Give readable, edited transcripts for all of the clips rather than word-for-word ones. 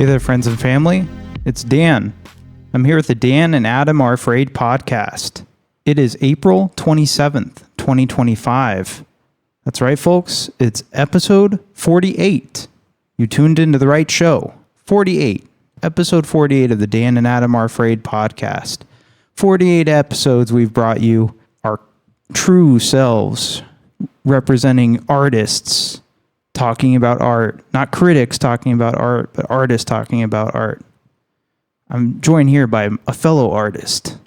Hey there, friends and family. It's Dan. I'm here with the Dan and Adam Are Afraid podcast. It is April 27th, 2025. That's right, folks. It's episode 48. You tuned into the right show. 48. Episode 48 of the Dan and Adam Are Afraid podcast. 48 episodes we've brought you our true selves, representing artists talking about art. Not critics talking about art, but artists talking about art. I'm joined here by a fellow artiste,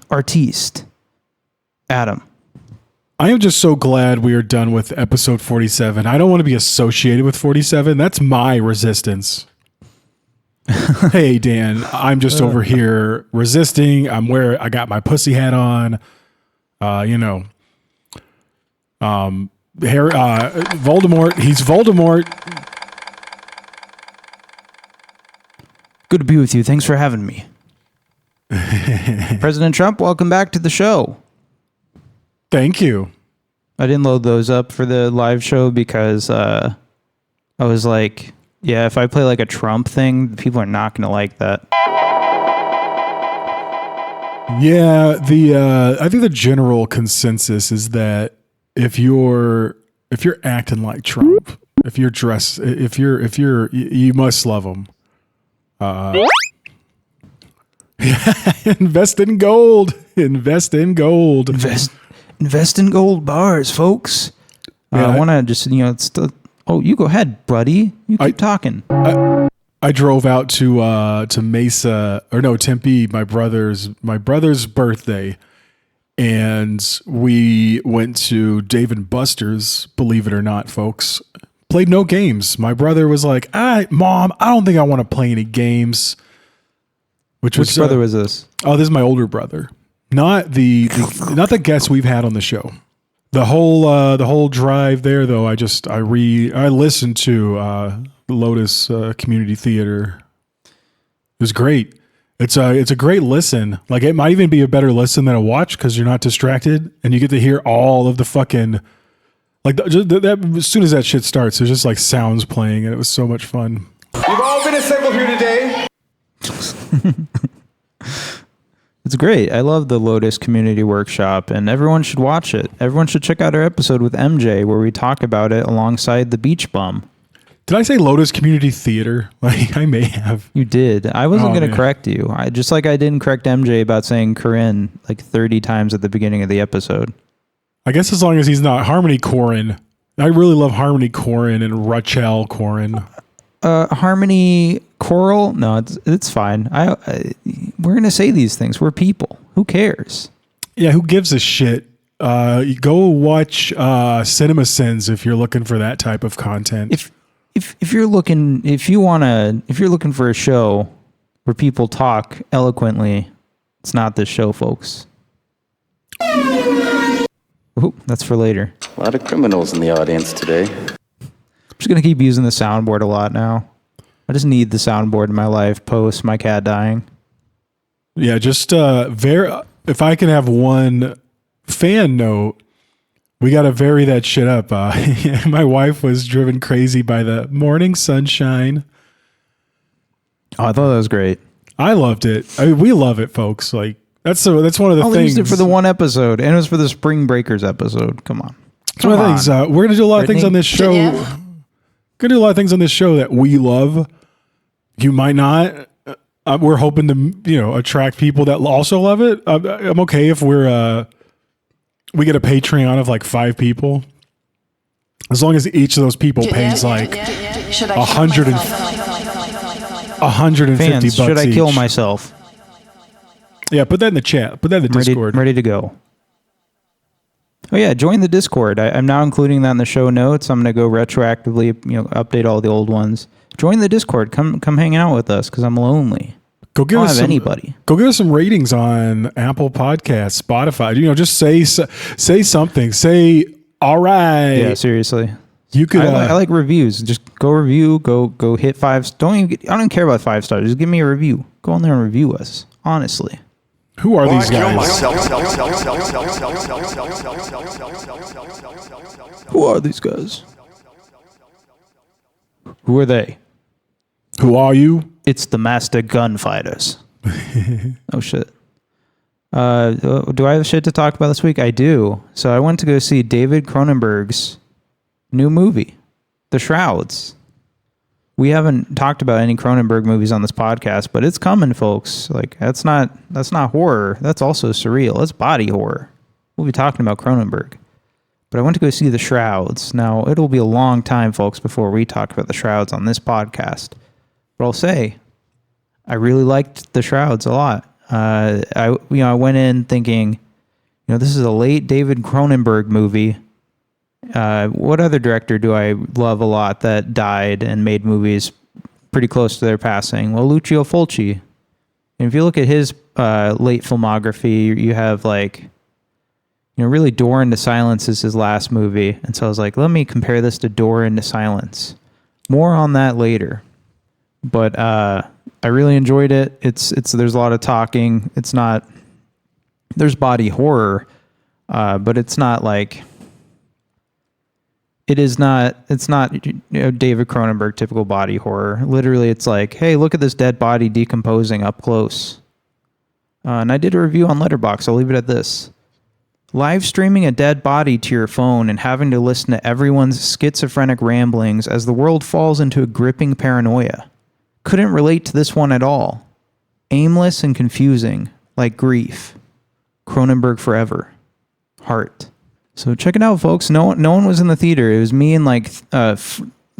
Adam. I am just so glad we are done with episode 47. I don't want to be associated with 47. That's my resistance. Hey, Dan, I'm just over here resisting. I got my pussy hat on. Voldemort. He's Voldemort. Good to be with you. Thanks for having me. President Trump, welcome back to the show. Thank you. I didn't load those up for the live show because I was like, yeah, if I play like a Trump thing, people are not going to like that. Yeah, I think the general consensus is that if you're acting like Trump, you must love him. Invest in gold. Invest in gold. Invest in gold bars, folks. Yeah, I want to just, you go ahead, buddy. You keep talking. I drove out to Tempe, my brother's birthday, and we went to Dave & Buster's, believe it or not, folks. Played no games. My brother was like, Mom, I don't think I want to play any games. Which brother was this? Oh, this is my older brother. Not the guests we've had on the show. The whole drive there, though, I listened to the Lotus Community Theater. It was great. It's a great listen. Like, it might even be a better listen than a watch because you're not distracted and you get to hear all of the fucking as soon as that shit starts, there's just like sounds playing and it was so much fun. You've all been assembled here today. It's great. I love the Lotus Community Workshop, and everyone should watch it. Everyone should check out our episode with MJ where we talk about it alongside the Beach Bum. Did I say Lotus Community Theater? Like, I may have. You did. I wasn't going to correct you. I didn't correct MJ about saying Korine like 30 times at the beginning of the episode. I guess as long as he's not Harmony Korine. I really love Harmony Korine and Rachel Korine. Harmony Coral? No, it's fine. We're going to say these things. We're people. Who cares? Yeah, who gives a shit? Go watch Cinema Sins if you're looking for that type of content. If you're looking for a show where people talk eloquently, it's not this show, folks. Ooh, that's for later. A lot of criminals in the audience today. I'm just going to keep using the soundboard a lot now. I just need the soundboard in my life post my cat dying. Yeah, just if I can have one fan note, we got to vary that shit up. My wife was driven crazy by the morning sunshine. Oh, I thought that was great. I loved it. I mean, we love it, folks. Like, that's one of the things. I used it for the one episode, and it was for the Spring Breakers episode. Come on. It's one of the things. We're going to do a lot of things on this show. Going to do a lot of things on this show that we love. You might not. We're hoping to, attract people that also love it. I'm okay if we get a Patreon of like 5 people, as long as each of those people pays like $150 Fans, bucks should I kill each. myself? Yeah, put that in the chat. Put that in the Discord. Ready to go. Oh yeah, join the Discord. I'm now including that in the show notes. I'm going to go retroactively, update all the old ones. Join the Discord. Come hang out with us because I'm lonely. Go give us anybody. Go give us some ratings on Apple Podcasts, Spotify. Just say something. Say all right. Yeah, seriously. You could. I like reviews. Just go review. Go hit 5. I don't care about 5 stars. Just give me a review. Go on there and review us. Honestly. Who are these guys? Who are these guys? Who are they? Who are you? It's the master gunfighters. Oh, shit. Do I have shit to talk about this week? I do. So I went to go see David Cronenberg's new movie, The Shrouds. We haven't talked about any Cronenberg movies on this podcast, but it's coming, folks. Like, that's not horror. That's also surreal. That's body horror. We'll be talking about Cronenberg. But I went to go see The Shrouds. Now, it'll be a long time, folks, before we talk about The Shrouds on this podcast. But I'll say, I really liked The Shrouds a lot. I went in thinking, this is a late David Cronenberg movie. What other director do I love a lot that died and made movies pretty close to their passing? Well, Lucio Fulci. And if you look at his late filmography, you have really Door into Silence is his last movie. And so I was like, let me compare this to Door into Silence. More on that later. But I really enjoyed it. There's a lot of talking. There's body horror, but it's not like... it's not David Cronenberg typical body horror. Literally, it's like, hey, look at this dead body decomposing up close. And I did a review on Letterboxd. I'll leave it at this. Live streaming a dead body to your phone and having to listen to everyone's schizophrenic ramblings as the world falls into a gripping paranoia. Couldn't relate to this one at all. Aimless and confusing, like grief. Cronenberg forever. Heart. So check it out, folks. No one was in the theater. It was me and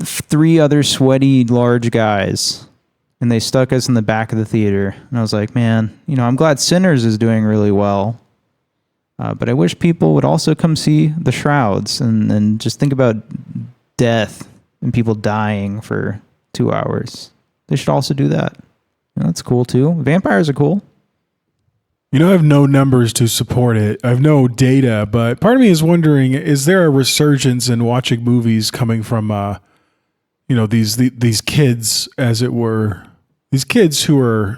three other sweaty large guys, and they stuck us in the back of the theater. And I was like, man, I'm glad Sinners is doing really well, but I wish people would also come see The Shrouds and just think about death and people dying for 2 hours. They should also do that. That's cool too. Vampires are cool. I have no numbers to support it. I have no data, but part of me is wondering, is there a resurgence in watching movies coming from, these kids, as it were, these kids who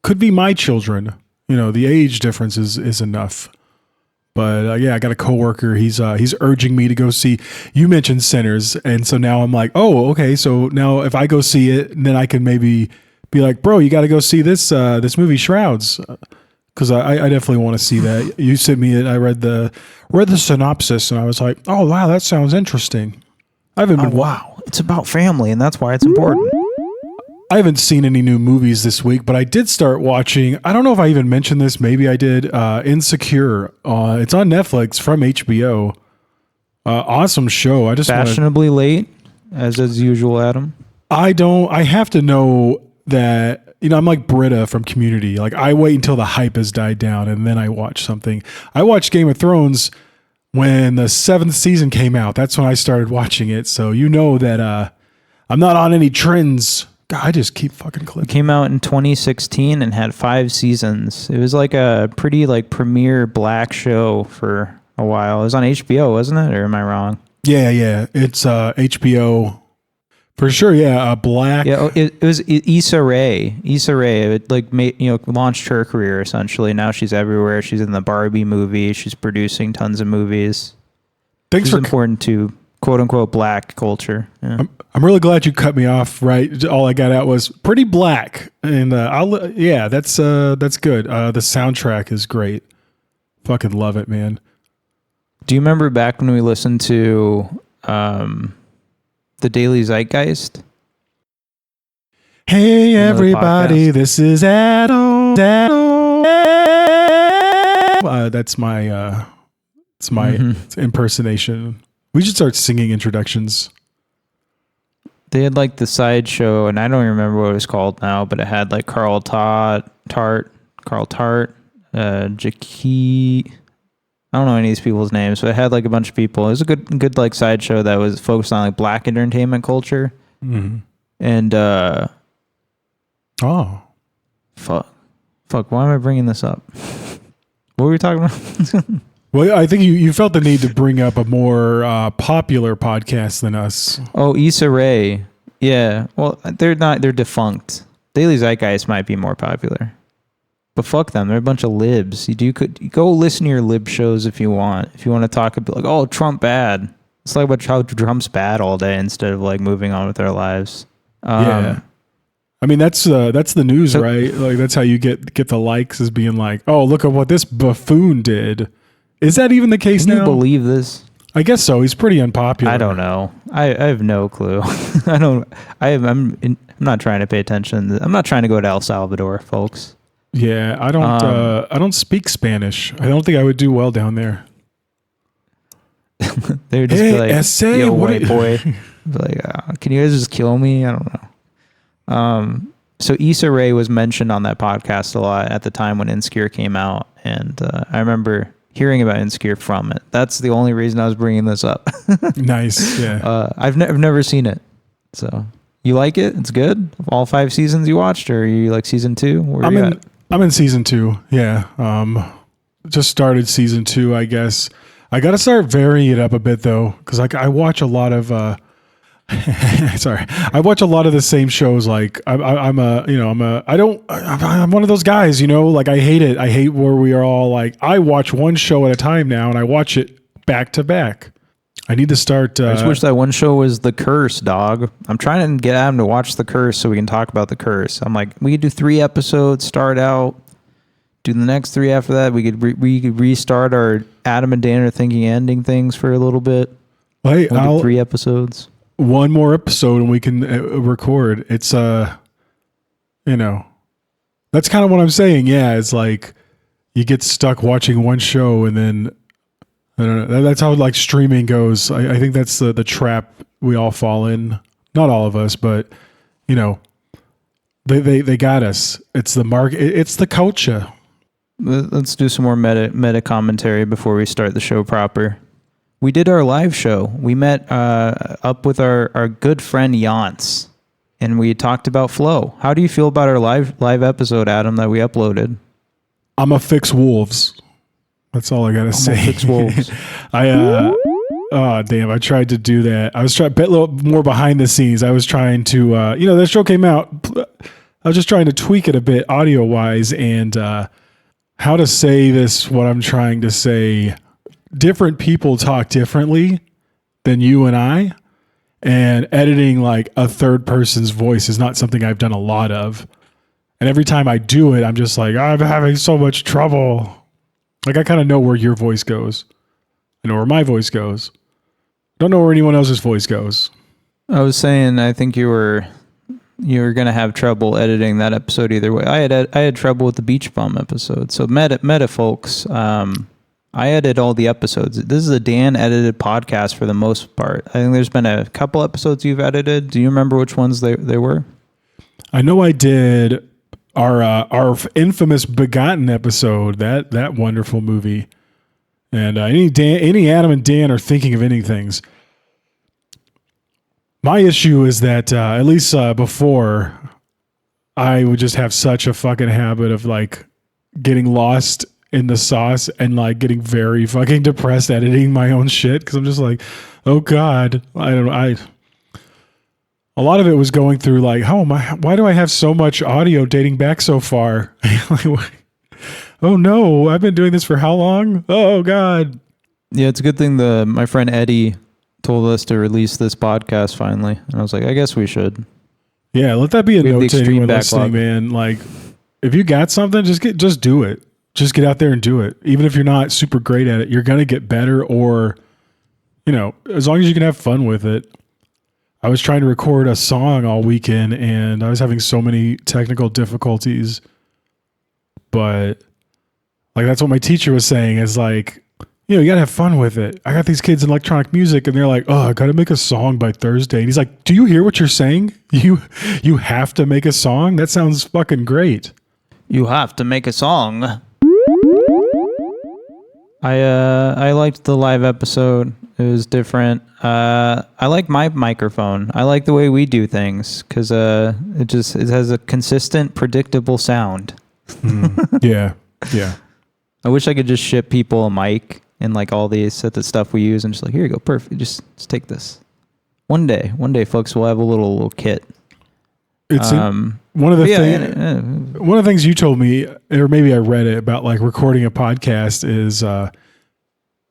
could be my children. The age difference is enough. But I got a coworker. He's urging me to go see. You mentioned Sinners, and so now I'm like, oh, okay. So now if I go see it, then I can maybe be like, bro, you got to go see this movie Shrouds. Because I definitely want to see that. You sent me it. I read the synopsis, and I was like, "Oh wow, that sounds interesting." Wow, it's about family, and that's why it's important. I haven't seen any new movies this week, but I did start watching. I don't know if I even mentioned this. Maybe I did. Insecure. It's on Netflix from HBO. Awesome show. I just fashionably late, as usual, Adam. I have to know that. I'm like Britta from Community. Like, I wait until the hype has died down and then I watch something. I watched Game of Thrones when the 7th season came out. That's when I started watching it. So that I'm not on any trends. God, I just keep fucking clicking. It came out in 2016 and had 5 seasons. It was like a pretty premier black show for a while. It was on HBO, wasn't it? Or am I wrong? Yeah. It's HBO. For sure, yeah, black. Yeah, it was Issa Rae. Issa Rae, it launched her career essentially. Now she's everywhere. She's in the Barbie movie. She's producing tons of movies. It's important to quote unquote black culture. Yeah. I'm really glad you cut me off. Right, all I got out was pretty black, and that's good. The soundtrack is great. Fucking love it, man. Do you remember back when we listened to? The Daily Zeitgeist. Hey everybody, this is Adam. That's my impersonation. We should start singing introductions. They had the sideshow, and I don't remember what it was called now, but it had Carl Tart, Jackie. I don't know any of these people's names, but it had a bunch of people. It was a good sideshow that was focused on black entertainment culture. Mm-hmm. And fuck, why am I bringing this up? What were we talking about? Well, I think you felt the need to bring up a more popular podcast than us. Oh, Issa Rae. Yeah. Well, they're defunct. Daily Zeitgeist might be more popular. But fuck them. They're a bunch of libs. You could go listen to your lib shows if you want. If you want to talk about Trump bad. It's about how Trump's bad all day instead of moving on with their lives. Yeah. I mean, that's the news, right? Like that's how you get the likes, is being like, oh, look at what this buffoon did. Is that even the case now? Can you believe this? I guess so. He's pretty unpopular. I don't know. I have no clue. I'm not trying to pay attention. I'm not trying to go to El Salvador, folks. Yeah, I don't speak Spanish. I don't think I would do well down there. They would just be like, essay, yo, white boy. Be like, can you guys just kill me? I don't know. So Issa Rae was mentioned on that podcast a lot at the time when Insecure came out. And I remember hearing about Insecure from it. That's the only reason I was bringing this up. Nice, yeah. I've never seen it. So you like it? It's good? All 5 seasons you watched? Or are you like season 2? I'm in season 2, yeah. Just started season 2, I guess. I got to start varying it up a bit though, because like I watch a lot of I watch a lot of the same shows. Like I'm one of those guys, like I hate it. I hate where we are all like, I watch one show at a time now and I watch it back to back. I need to start. I just wish that one show was The Curse, dog. I'm trying to get Adam to watch The Curse so we can talk about The Curse. I'm like, we could do 3 episodes, start out, do the next 3 after that. We could restart our Adam and Dan are thinking ending things for a little bit. Hey, we'll do 3 episodes. One more episode and we can record. It's that's kind of what I'm saying. Yeah, it's like you get stuck watching one show and then I don't know. That's how like streaming goes. I think that's the trap we all fall in. Not all of us, but they got us. It's the market. It's the culture. Let's do some more meta commentary before we start the show proper. We did our live show. We met up with our good friend Yance, and we talked about flow. How do you feel about our live episode, Adam, that we uploaded? I'm a fix wolves. That's all I gotta say. Fix wolves. Oh damn! I tried to do that. I was trying a little more behind the scenes. I was trying to, that show came out. I was just trying to tweak it a bit audio wise and how to say this. What I'm trying to say. Different people talk differently than you and I, and editing like a third person's voice is not something I've done a lot of. And every time I do it, I'm just like, I'm having so much trouble. Like I kind of know where your voice goes. I know where my voice goes. Don't know where anyone else's voice goes. I was saying, I think you were gonna have trouble editing that episode either way. I had trouble with the Beach Bum episode. So meta folks. I edit all the episodes. This is a Dan edited podcast for the most part. I think there's been a couple episodes you've edited. Do you remember which ones they were? I know I did our infamous Begotten episode, that wonderful movie. And any Adam and Dan are thinking of ending things. My issue is that at least before, I would just have such a fucking habit of like getting lost in the sauce and like getting very fucking depressed editing my own shit because I'm just like, oh god, a lot of it was going through like, why do I have so much audio dating back so far? Oh no, I've been doing this for how long? Oh god. Yeah, it's a good thing my friend Eddie told us to release this podcast finally, and I was like, I guess we should. Yeah, let that be a note to anyone listening, man. Like, if you got something, just do it. Just get out there and do it. Even if you're not super great at it, you're going to get better or, as long as you can have fun with it. I was trying to record a song all weekend and I was having so many technical difficulties. But like, that's what my teacher was saying is like, you got to have fun with it. I got these kids in electronic music and they're like, oh, I got to make a song by Thursday. And he's like, do you hear what you're saying? You have to make a song? That sounds fucking great. You have to make a song. I liked the live episode. It was different. I like my microphone. I like the way we do things because it has a consistent, predictable sound. Yeah. I wish I could just ship people a mic and like all the stuff we use and just like, here you go, perfect. Just take this. One day, folks, we'll have a little kit. It's one of the things you told me, or maybe I read it about like recording a podcast is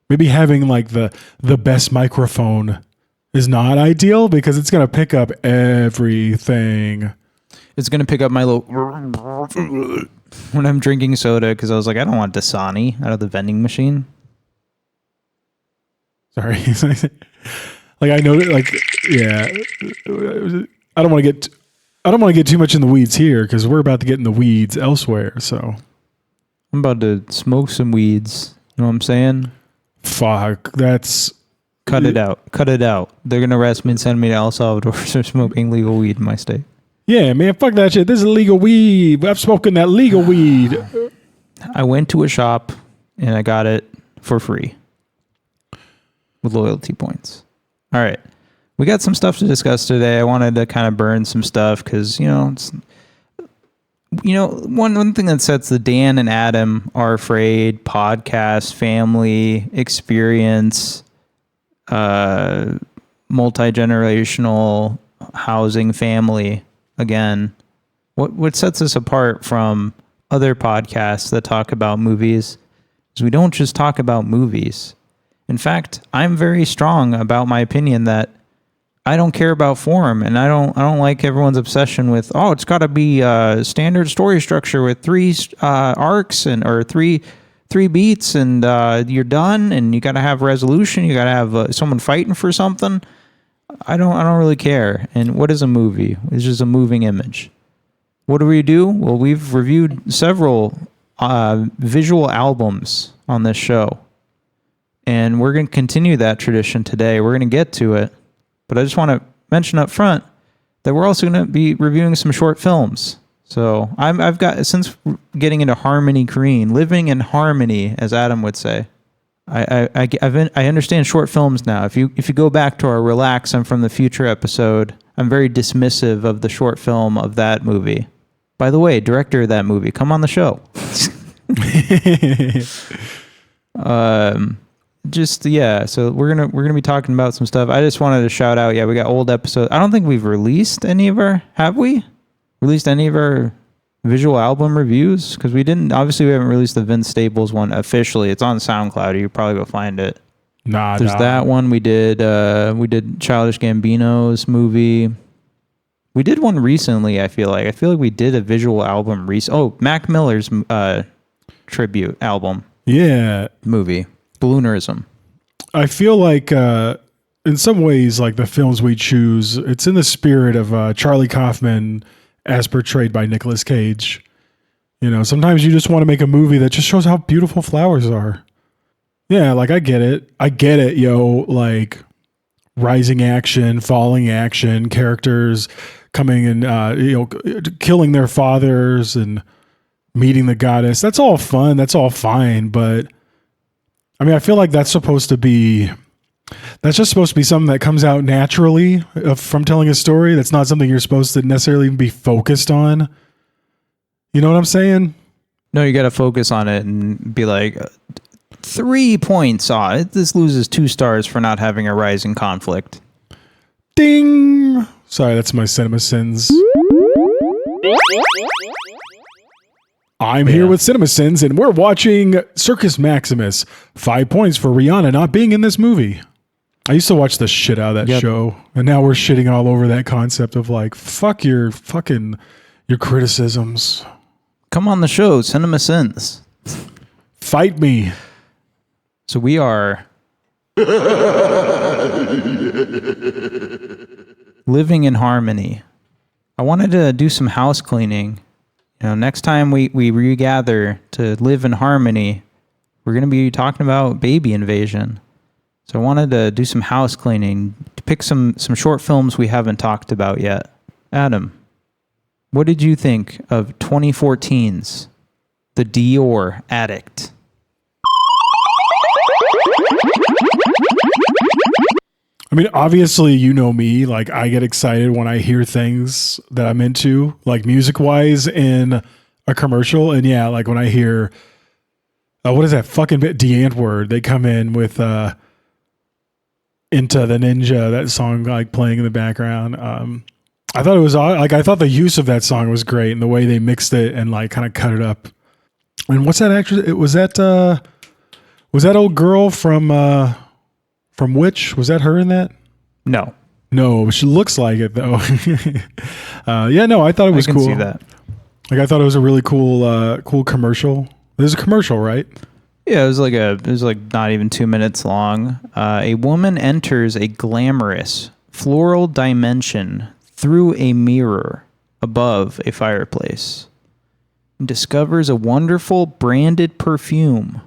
maybe having like the best microphone is not ideal because it's going to pick up everything. It's going to pick up my little when I'm drinking soda because I was like, I don't want Dasani out of the vending machine. Sorry. Like I know, like, yeah. I don't want to get too much in the weeds here because we're about to get in the weeds elsewhere. So I'm about to smoke some weeds. You know what I'm saying? Fuck. That's cut it out. Cut it out. They're gonna arrest me and send me to El Salvador for smoking legal weed in my state. Yeah, man. Fuck that shit. This is legal weed. I'm smoking that legal weed. I went to a shop and I got it for free with loyalty points. All right. We got some stuff to discuss today. I wanted to kind of burn some stuff because, one thing that sets the Dan and Adam Are Afraid podcast family experience, multi-generational housing family, again, what sets us apart from other podcasts that talk about movies is we don't just talk about movies. In fact, I'm very strong about my opinion that I don't care about form, and I don't like everyone's obsession with it's got to be a standard story structure with three arcs or three beats, and you're done, and you got to have resolution. You got to have someone fighting for something. I don't really care. And what is a movie? It's just a moving image. What do we do? Well, we've reviewed several visual albums on this show. And we're going to continue that tradition today. We're going to get to it. But I just want to mention up front that we're also going to be reviewing some short films. So I've got, since getting into Harmony Korine, living in harmony, as Adam would say, I understand short films now. If you go back to our Relax, I'm from the Future episode, I'm very dismissive of the short film of that movie. By the way, director of that movie, come on the show. So we're gonna be talking about some stuff. I just wanted to shout out, we got old episodes. I don't think we've released any of our visual album reviews, because we haven't released the Vince Staples one officially. It's on SoundCloud. You probably go find it. There's that one. We did Childish Gambino's movie. We did one recently. I feel like we did a visual album Mac Miller's tribute album. Yeah, movie. Balloonerism. I feel like in some ways, like the films we choose, it's in the spirit of Charlie Kaufman as portrayed by Nicolas Cage. Sometimes you just want to make a movie that just shows how beautiful flowers are. Yeah, like I get it, yo, like rising action, falling action, characters coming and killing their fathers and meeting the goddess. That's all fun, that's all fine, but I mean, I feel like that's just supposed to be something that comes out naturally from telling a story. That's not something you're supposed to necessarily be focused on. You know what I'm saying? No, you got to focus on it and be like, 3 points. This loses 2 stars for not having a rising conflict. Ding! Sorry, that's my Cinema Sins. I'm here with Cinema Sins, and we're watching Circus Maximus. 5 points for Rihanna not being in this movie. I used to watch the shit out of that show, and now we're shitting all over that concept of like, fuck your criticisms. Come on the show, Cinema Sins. Fight me. So we are living in harmony. I wanted to do some house cleaning. Next time we regather to live in harmony, we're going to be talking about baby invasion. So I wanted to do some house cleaning, to pick some short films we haven't talked about yet. Adam, what did you think of 2014's The Dior Addict? I mean, obviously, you know me, like I get excited when I hear things that I'm into, like music wise in a commercial. And yeah, like when I hear, what is that fucking bit? D'Antwoord, they come in with Into the Ninja, that song like playing in the background. I thought it was like, I thought the use of that song was great and the way they mixed it and like kind of cut it up. And what's that actress? Was that old girl from Witch? Was that her in that? No. No, she looks like it though. Yeah, no, I thought it was I can cool. see that. Like I thought it was a really cool commercial. There's a commercial, right? Yeah, it was like not even 2 minutes long. A woman enters a glamorous floral dimension through a mirror above a fireplace and discovers a wonderful branded perfume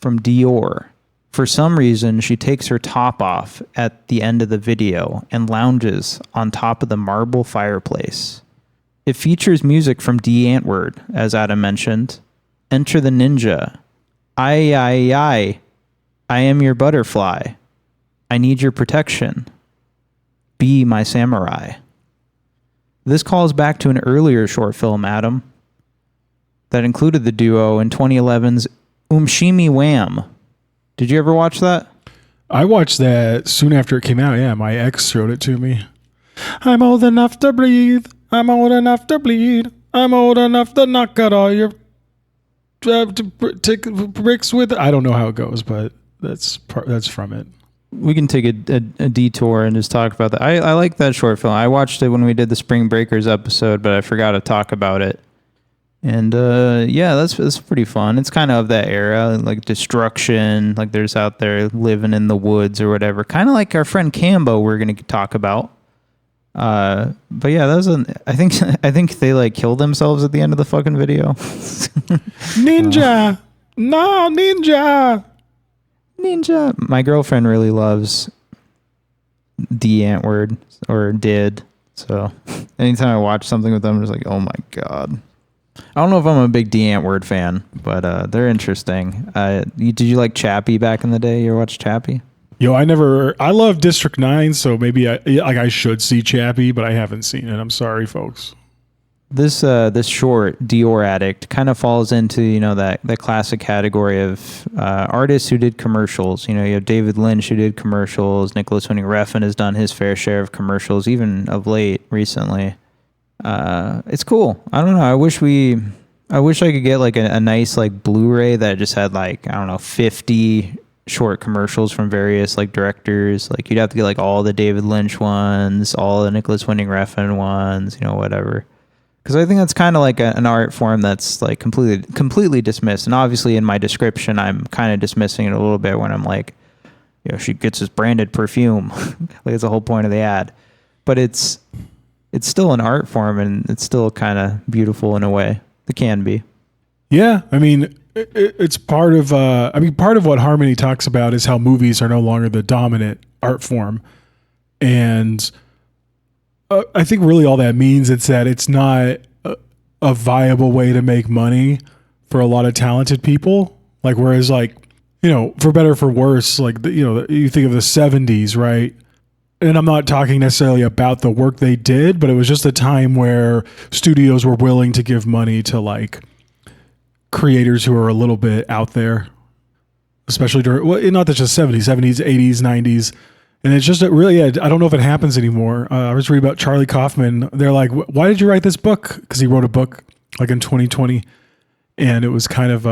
from Dior. For some reason, she takes her top off at the end of the video and lounges on top of the marble fireplace. It features music from D. Antwoord, as Adam mentioned. Enter the Ninja. I am your butterfly. I need your protection. Be my samurai. This calls back to an earlier short film, Adam, that included the duo in 2011's Umshimi Wham. Did you ever watch that? I watched that soon after it came out. Yeah, my ex showed it to me. I'm old enough to breathe. I'm old enough to bleed. I'm old enough to knock out all your bricks with. I don't know how it goes, but that's from it. We can take a detour and just talk about that. I like that short film. I watched it when we did the Spring Breakers episode, but I forgot to talk about it. And yeah, that's pretty fun. It's kind of that era, like destruction, like there's out there living in the woods or whatever. Kind of like our friend Cambo we're going to talk about. But yeah, that was I think they like killed themselves at the end of the fucking video. Ninja! No, ninja! Ninja. My girlfriend really loves D. Antwoord, or did. So anytime I watch something with them, I'm just like, oh my God. I don't know if I'm a big D. Antwoord fan, but they're interesting. Did you like Chappie back in the day? You ever watch Chappie? Yo, I love District 9, so maybe I should see Chappie, but I haven't seen it. I'm sorry, folks. This short, Dior Addict, kind of falls into, that classic category of artists who did commercials. You have David Lynch who did commercials. Nicolas Winding Refn has done his fair share of commercials, even of late, recently. It's cool. I don't know. I wish I could get like a nice like Blu-ray that just had like, I don't know, 50 short commercials from various like directors. Like you'd have to get like all the David Lynch ones, all the Nicolas Winding Refn ones, whatever. Because I think that's kind of like an art form that's like completely dismissed. And obviously in my description, I'm kind of dismissing it a little bit when I'm like, she gets this branded perfume. Like it's the whole point of the ad. But it's still an art form, and it's still kind of beautiful in a way. It can be. Yeah, I mean, it's part of. Part of what Harmony talks about is how movies are no longer the dominant art form, and I think really all that means is that it's not a viable way to make money for a lot of talented people. Like whereas, like for better or for worse, like you think of the 70s, right? And I'm not talking necessarily about the work they did, but it was just a time where studios were willing to give money to like creators who are a little bit out there, especially during, not just 70s, 80s, 90s. And it's just really, I don't know if it happens anymore. I was reading about Charlie Kaufman. They're like, why did you write this book? Because he wrote a book like in 2020. And it was kind of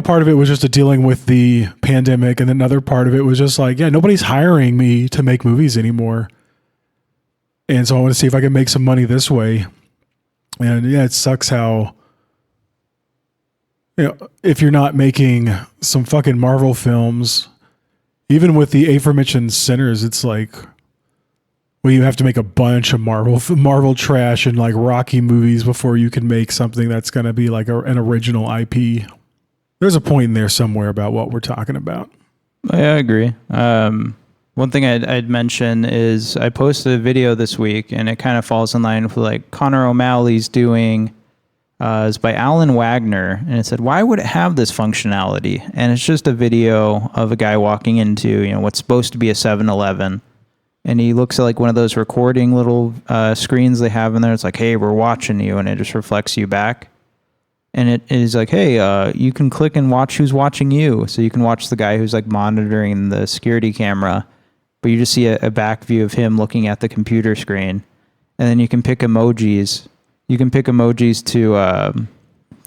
part of it was just dealing with the pandemic, and then another part of it was just like, nobody's hiring me to make movies anymore. And so I want to see if I can make some money this way. And it sucks how, if you're not making some fucking Marvel films, even with the aforementioned Sinners, it's like, well, you have to make a bunch of Marvel trash and like Rocky movies before you can make something that's going to be like an original IP. There's a point in there somewhere about what we're talking about. I agree. One thing I'd mention is I posted a video this week, and it kind of falls in line with like Connor O'Malley's doing. It's by Alan Wagner, and it said, why would it have this functionality? And it's just a video of a guy walking into what's supposed to be a 7-Eleven, and he looks at like one of those recording little screens they have in there. It's like, hey, we're watching you, and it just reflects you back. And it is like, hey, you can click and watch who's watching you. So you can watch the guy who's like monitoring the security camera, but you just see a back view of him looking at the computer screen. And then you can pick emojis. You can pick emojis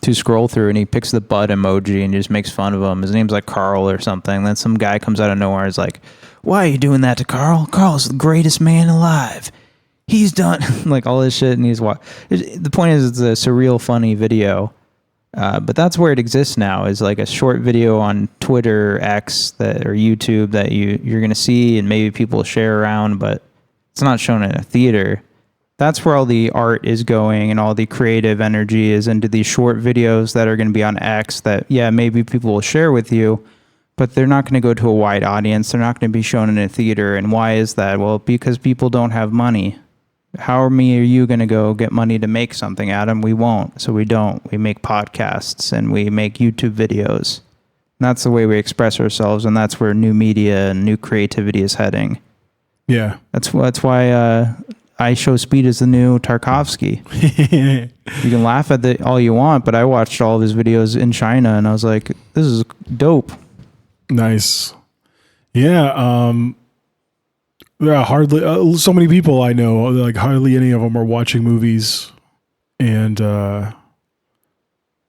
to scroll through, and he picks the butt emoji and just makes fun of him. His name's like Carl or something. Then some guy comes out of nowhere and is like, why are you doing that to Carl? Carl's the greatest man alive. He's done like all this shit. And the point is, it's a surreal, funny video. But that's where it exists now, is like a short video on Twitter, X, or YouTube that you're going to see and maybe people share around, but it's not shown in a theater. That's where all the art is going and all the creative energy is into these short videos that are going to be on X that, yeah, maybe people will share with you, but they're not going to go to a wide audience. They're not going to be shown in a theater. And why is that? Well, because people don't have money. How are you going to go get money to make something, Adam? We won't. So we don't. We make podcasts and we make YouTube videos. And that's the way we express ourselves. And that's where new media and new creativity is heading. Yeah. That's why I Show Speed is the new Tarkovsky. You can laugh at it all you want, but I watched all of his videos in China and I was like, this is dope. Nice. Yeah. There are hardly so many people I know, like hardly any of them are watching movies. And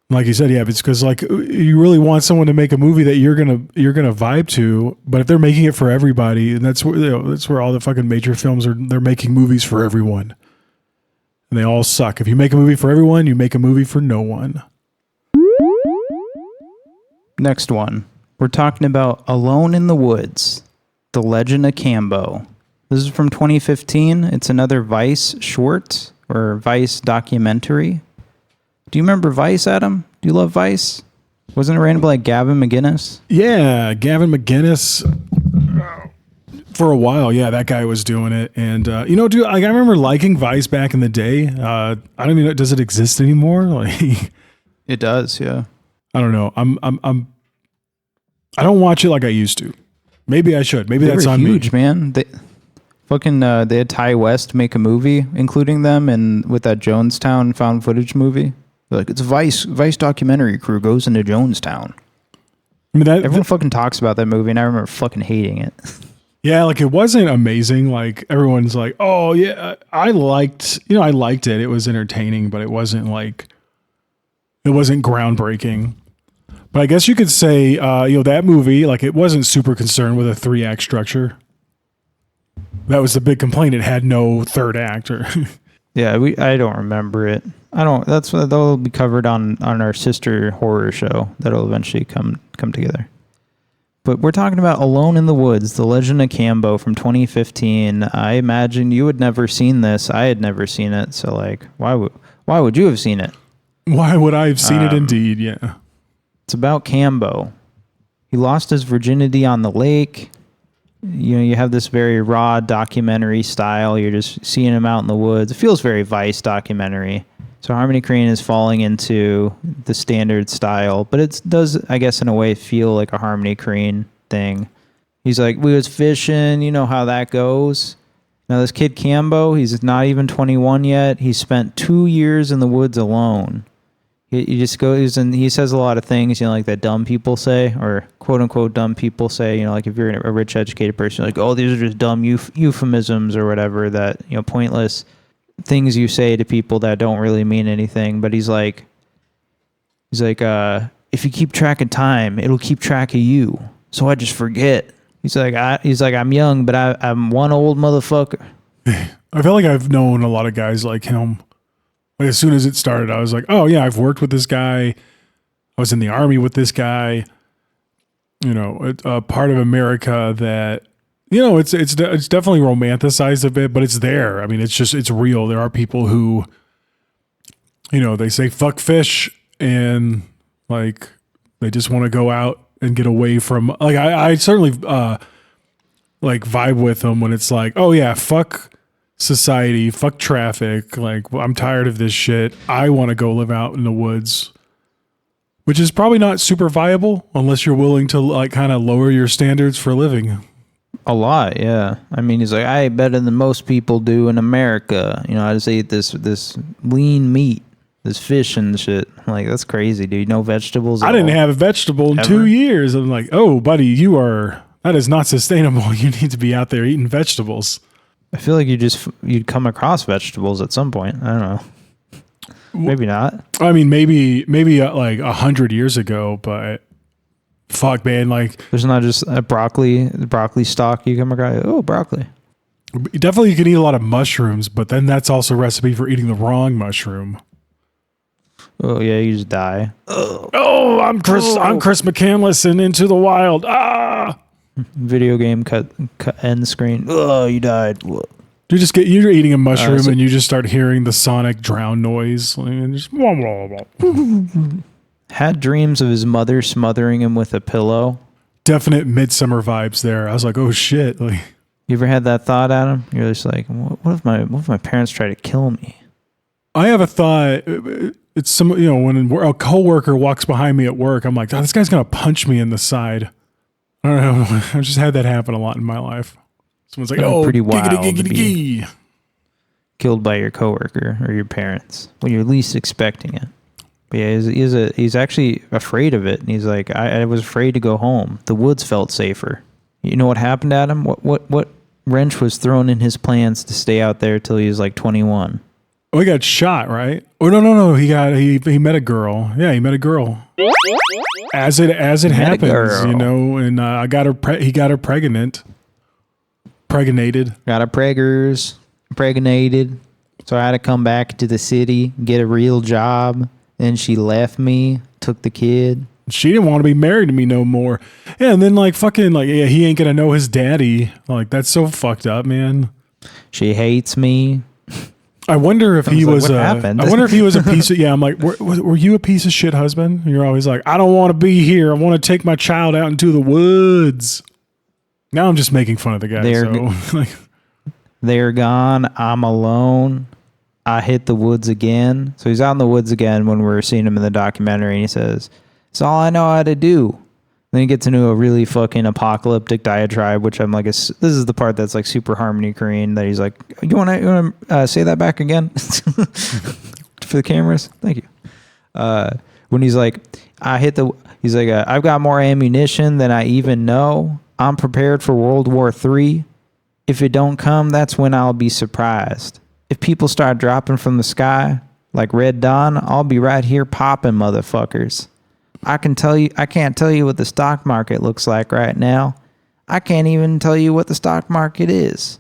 like you said, yeah, it's because like you really want someone to make a movie that you're gonna vibe to. But if they're making it for everybody, and that's where all the fucking major films are. They're making movies for everyone, and they all suck. If you make a movie for everyone, you make a movie for no one. Next one, we're talking about Alone in the Woods, The Legend of Cambo. This is from 2015. It's another Vice short or Vice documentary. Do you remember Vice, Adam? Do you love Vice? Wasn't it ran by like Gavin McInnes? Yeah, Gavin McInnes. For a while, yeah, that guy was doing it. And, dude, like, I remember liking Vice back in the day. I don't even know, does it exist anymore? Like, it does, yeah. I don't know. I don't watch it like I used to. Maybe I should. Maybe that's on huge, me. Man. They had Ty West make a movie, including them, and with that Jonestown found footage movie. Like, it's a Vice documentary crew goes into Jonestown. I mean, everyone fucking talks about that movie, and I remember fucking hating it. Yeah, like, it wasn't amazing. Like, everyone's like, oh yeah, I liked it. It was entertaining, but it wasn't groundbreaking. But I guess you could say, that movie, like, it wasn't super concerned with a 3-act structure. That was the big complaint. It had no third act. Yeah, I don't remember it. That'll be covered on our sister horror show that'll eventually come together. But we're talking about Alone in the Woods, The Legend of Cambo from 2015. I imagine you had never seen this. I had never seen it. So, like, why would you have seen it? Why would I have seen it indeed? Yeah. It's about Cambo. He lost his virginity on the lake. You have this very raw documentary style. You're just seeing him out in the woods. It feels very Vice documentary. So Harmony Korine is falling into the standard style, but it does, I guess, in a way feel like a Harmony Korine thing. He's like, we was fishing, you know how that goes. Now this kid Cambo, he's not even 21 yet. He spent 2 years in the woods alone. He just goes and he says a lot of things, like that dumb people say, or quote unquote dumb people say, like if you're a rich educated person, you're like, oh, these are just dumb euphemisms or whatever, that, pointless things you say to people that don't really mean anything. But he's like, if you keep track of time, it'll keep track of you. So I just forget. He's like, I'm young, but I'm one old motherfucker. I feel like I've known a lot of guys like him. Like, as soon as it started, I was like, oh yeah, I've worked with this guy. I was in the army with this guy. A part of America that, it's definitely romanticized a bit, but it's there. I mean, it's real. There are people who, they say fuck fish and like, they just want to go out and get away from, like, I certainly, like vibe with them when it's like, oh yeah, fuck society, fuck traffic, like, I'm tired of this shit, I want to go live out in the woods, which is probably not super viable unless you're willing to like kind of lower your standards for living a lot. Yeah, I mean, he's like, I eat better than most people do in America. I just ate this lean meat, this fish and shit. I'm like, that's crazy, dude. No vegetables at I didn't all. have a vegetable in Ever? 2 years. I'm like, oh buddy, that is not sustainable. You need to be out there eating vegetables. I feel like you'd come across vegetables at some point. I don't know. Maybe not. I mean, maybe like 100 years ago, but fuck, man, like There's not just a broccoli stalk you come across. Oh, broccoli. definitely you can eat a lot of mushrooms, but then that's also a recipe for eating the wrong mushroom. Oh yeah, you just die. Oh, I'm Chris McCandless and Into the Wild. Ah, Video game cut end screen. Oh, you died. Whoa. you're eating a mushroom and you just start hearing the sonic drown noise. And just Had dreams of his mother smothering him with a pillow. definite Midsummer vibes there. I was like, oh shit. Like, You ever had that thought, Adam? You're just like, what if my parents try to kill me? I have a thought. It's when a coworker walks behind me at work, I'm like, oh, this guy's going to punch me in the side. I don't know. I've just had that happen a lot in my life. Someone's like, oh, pretty wild giggity, to giggity, be gee. killed by your coworker or your parents when you're least expecting it. But yeah, he's actually afraid of it. And he's like, I was afraid to go home. The woods felt safer. You know what happened, Adam? What wrench was thrown in his plans to stay out there till he was like 21? Oh, he got shot, right? Oh, no. He met a girl. Yeah, he met a girl. As it happens, and I got her. He got her pregnant. Pregnated. Got a pregnated. So I had to come back to the city, get a real job. Then she left me, took the kid. She didn't want to be married to me no more. Yeah, and then he ain't gonna know his daddy. Like, that's so fucked up, man. She hates me. I wonder if he was. What happened? I wonder if he was a piece of. Yeah, I'm like, were you a piece of shit husband? And you're always like, I don't want to be here. I want to take my child out into the woods. Now I'm just making fun of the guy. They're gone. I'm alone. I hit the woods again. So he's out in the woods again when we're seeing him in the documentary, and he says, "It's all I know how to do." Then he gets into a really fucking apocalyptic diatribe, which I'm like, this is the part that's like super Harmony Korine, that he's like, you want to say that back again for the cameras? Thank you. When he's like, I've got more ammunition than I even know. I'm prepared for World War III. If it don't come, that's when I'll be surprised. If people start dropping from the sky like Red Dawn, I'll be right here popping motherfuckers. I can't tell you what the stock market looks like right now. I can't even tell you what the stock market is.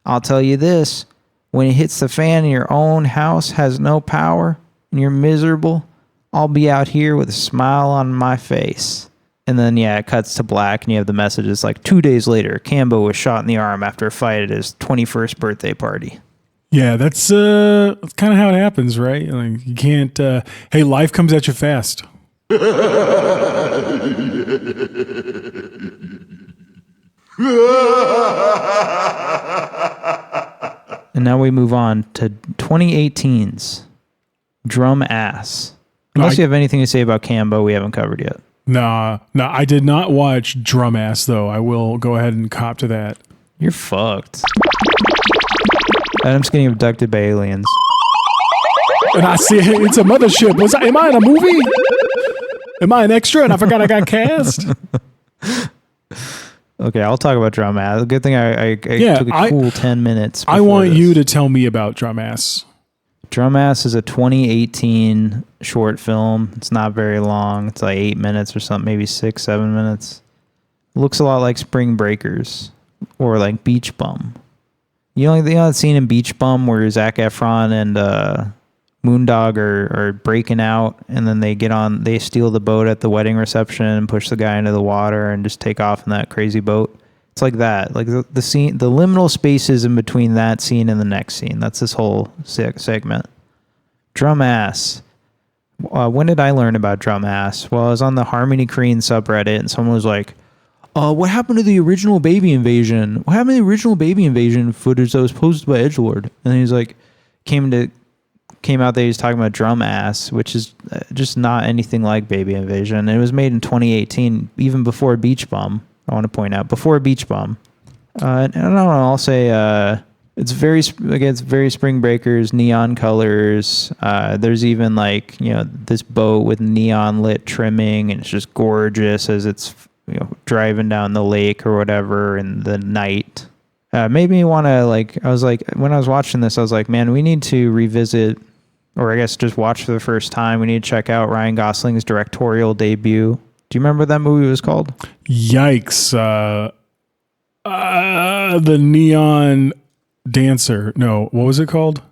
I'll tell you this, when it hits the fan and your own house has no power and you're miserable, I'll be out here with a smile on my face. And then, yeah, it cuts to black and you have the messages like 2 days later, Cambo was shot in the arm after a fight at his 21st birthday party. Yeah, that's kind of how it happens, right? Like, you can't, hey, life comes at you fast. And now we move on to 2018's Drum Ass. Unless you have anything to say about Cambo we haven't covered yet. Nah, I did not watch Drum Ass, though. I will go ahead and cop to that. You're fucked. Adam's getting abducted by aliens. And I see it's a mothership. Am I in a movie? Am I an extra? And I forgot I got cast. Okay, I'll talk about Drum Ass. Good thing I took a cool 10 minutes. I want you to tell me about Drum Ass. Drum Ass is a 2018 short film. It's not very long. It's like 8 minutes or something, maybe 6-7 minutes. It looks a lot like Spring Breakers or like Beach Bum. You know that scene in Beach Bum where Zac Efron and Moondog are breaking out, and then they steal the boat at the wedding reception and push the guy into the water and just take off in that crazy boat. It's like that. Like the scene, the liminal spaces in between that scene and the next scene. That's this whole segment. Drum Ass. When did I learn about Drum Ass? Well, I was on the Harmony Korine subreddit, and someone was like, what happened to the original Baby Invasion? What happened to the original Baby Invasion footage that was posted by Edgelord? And he's like, came out there, he's talking about Drum Ass, which is just not anything like Baby Invasion. it was made in 2018, even before Beach Bum. I want to point out, before Beach Bum. I don't know, I'll say it's very Spring Breakers, neon colors. There's even like, this boat with neon lit trimming, and it's just gorgeous as it's driving down the lake or whatever in the night. Made me want to I was like, when I was watching this, I was like, man, we need to revisit or I guess just watch for the first time, we need to check out Ryan Gosling's directorial debut. Do you remember what that movie was called? Yikes. The Neon Dancer. No, what was it called? It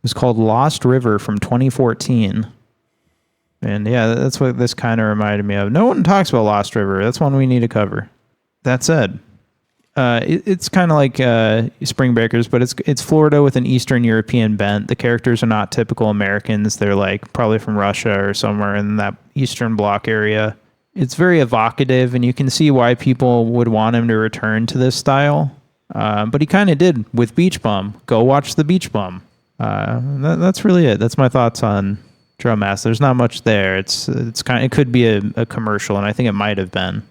was called Lost River from 2014. And yeah, that's what this kind of reminded me of. No one talks about Lost River. That's one we need to cover. That said, it's kind of like Spring Breakers, but it's Florida with an Eastern European bent. The characters are not typical Americans. They're like probably from Russia or somewhere in that Eastern Bloc area. It's very evocative, and you can see why people would want him to return to this style. But he kind of did with Beach Bum. Go watch the Beach Bum. That's really it. That's my thoughts on Drum Master. There's not much there. It could be a commercial, and I think it might have been.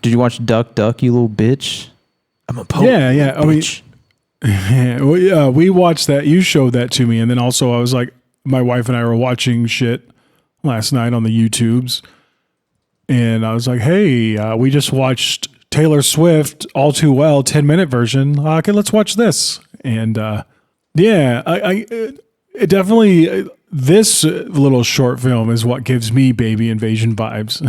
Did you watch Duck Duck, you little bitch? I'm a poet. Yeah. I mean, we watched that. You showed that to me, and then also I was like, my wife and I were watching shit last night on the YouTubes, and I was like, hey, we just watched Taylor Swift All Too Well 10-minute version. Okay, let's watch this. And it definitely, this little short film is what gives me Baby Invasion vibes.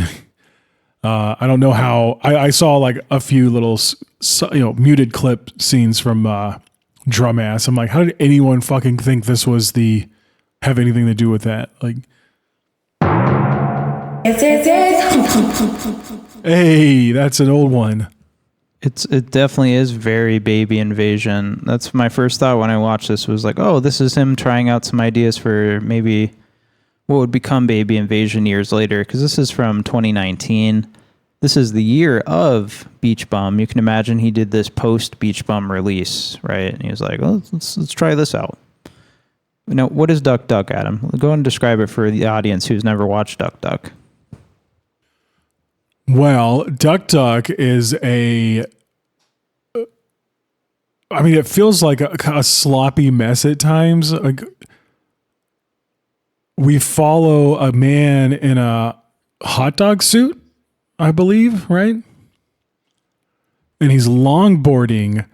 I don't know how, I saw like a few little muted clip scenes from Drum Ass. I'm like, how did anyone fucking think this was have anything to do with that? Like, hey, that's an old one. It definitely is very Baby Invasion. That's my first thought when I watched this, was like, oh, this is him trying out some ideas for maybe what would become Baby Invasion years later, because this is from 2019. This is the year of Beach Bum. You can imagine he did this post Beach Bum release, right? And he was like, well, let's try this out. Now, what is Duck Duck, Adam? Go and describe it for the audience who's never watched Duck Duck. Well, Duck Duck is it feels like a sloppy mess at times. Like, we follow a man in a hot dog suit, I believe, right? And he's longboarding.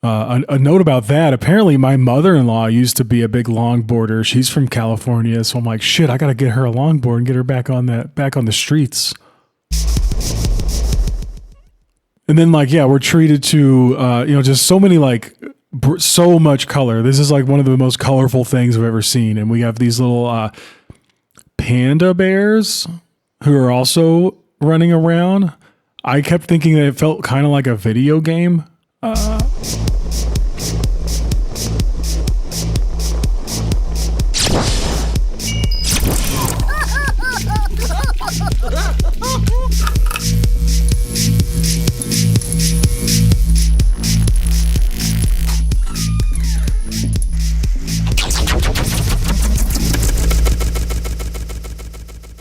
A note about that. Apparently, my mother-in-law used to be a big longboarder. She's from California, so I'm like, shit, I got to get her a longboard and get her back on the streets. And then, like, yeah, we're treated to, just so many, like, so much color. This is, like, one of the most colorful things I've ever seen. And we have these little panda bears who are also running around. I kept thinking that it felt kind of like a video game.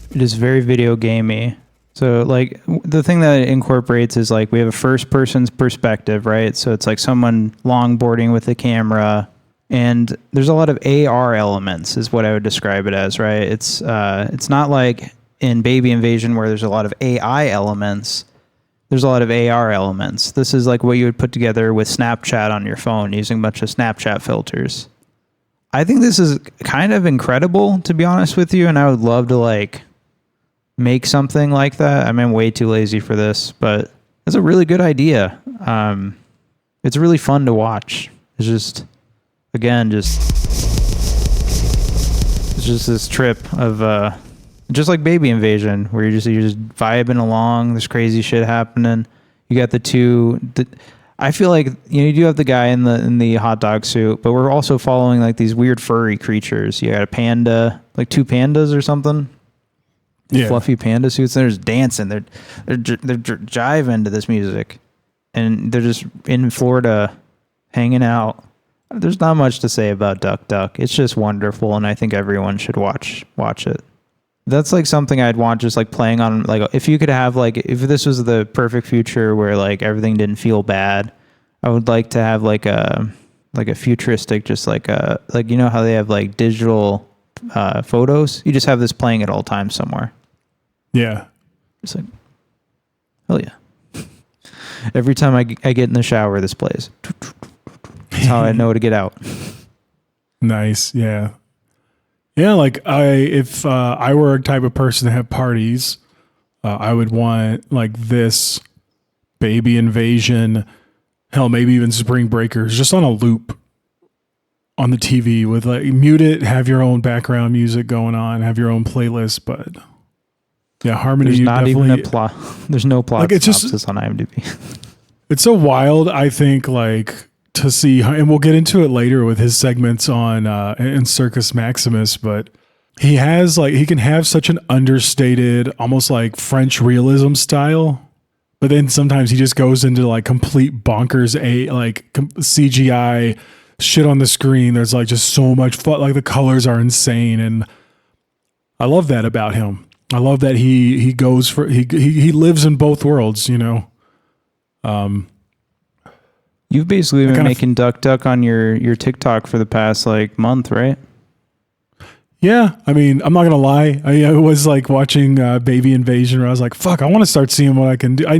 It is very video gamey. So, like, the thing that it incorporates is, like, we have a first person's perspective, right? So it's like someone longboarding with a camera, and there's a lot of AR elements is what I would describe it as, right? It's not like in Baby Invasion where there's a lot of AI elements. There's a lot of AR elements. This is like what you would put together with Snapchat on your phone using a bunch of Snapchat filters. I think this is kind of incredible, to be honest with you, and I would love to, like, make something like that. I mean, I'm way too lazy for this, but it's a really good idea. It's really fun to watch. It's just, again, it's just this trip of, just like Baby Invasion, where you're just vibing along. There's crazy shit happening. You got I feel like, you do have the guy in the hot dog suit, but we're also following like these weird furry creatures. You got a panda, like two pandas or something. Yeah. Fluffy panda suits. They're just dancing. They're jiving to this music, and they're just in Florida hanging out. There's not much to say about Duck Duck. It's just wonderful, and I think everyone should watch it. That's like something I'd want just like playing on, like, if you could have, like, if this was the perfect future where like everything didn't feel bad, I would like to have like a futuristic, just like you know how they have like digital photos? You just have this playing at all times somewhere. Yeah. It's like, hell yeah. Every time I get in the shower, this plays. how I know to get out. Nice. Yeah. Yeah. Like if I were a type of person to have parties, I would want like this, Baby Invasion, hell, maybe even Spring Breakers, just on a loop on the TV with like mute it, have your own background music going on, have your own playlist. But yeah, Harmony. There's not even a plot. There's no plot like, it's synopsis just on IMDb. It's so wild, I think, like to see, and we'll get into it later with his segments on in Circus Maximus, but he has like, he can have such an understated, almost like French realism style, but then sometimes he just goes into like complete bonkers, like CGI shit on the screen. There's like just so much fun, like the colors are insane, and I love that about him. I love that he goes for, he lives in both worlds, you know. You've basically been making Duck Duck on your TikTok for the past like month, right? Yeah, I mean, I'm not gonna lie. I was like watching Baby Invasion, where I was like, "Fuck, I want to start seeing what I can do. I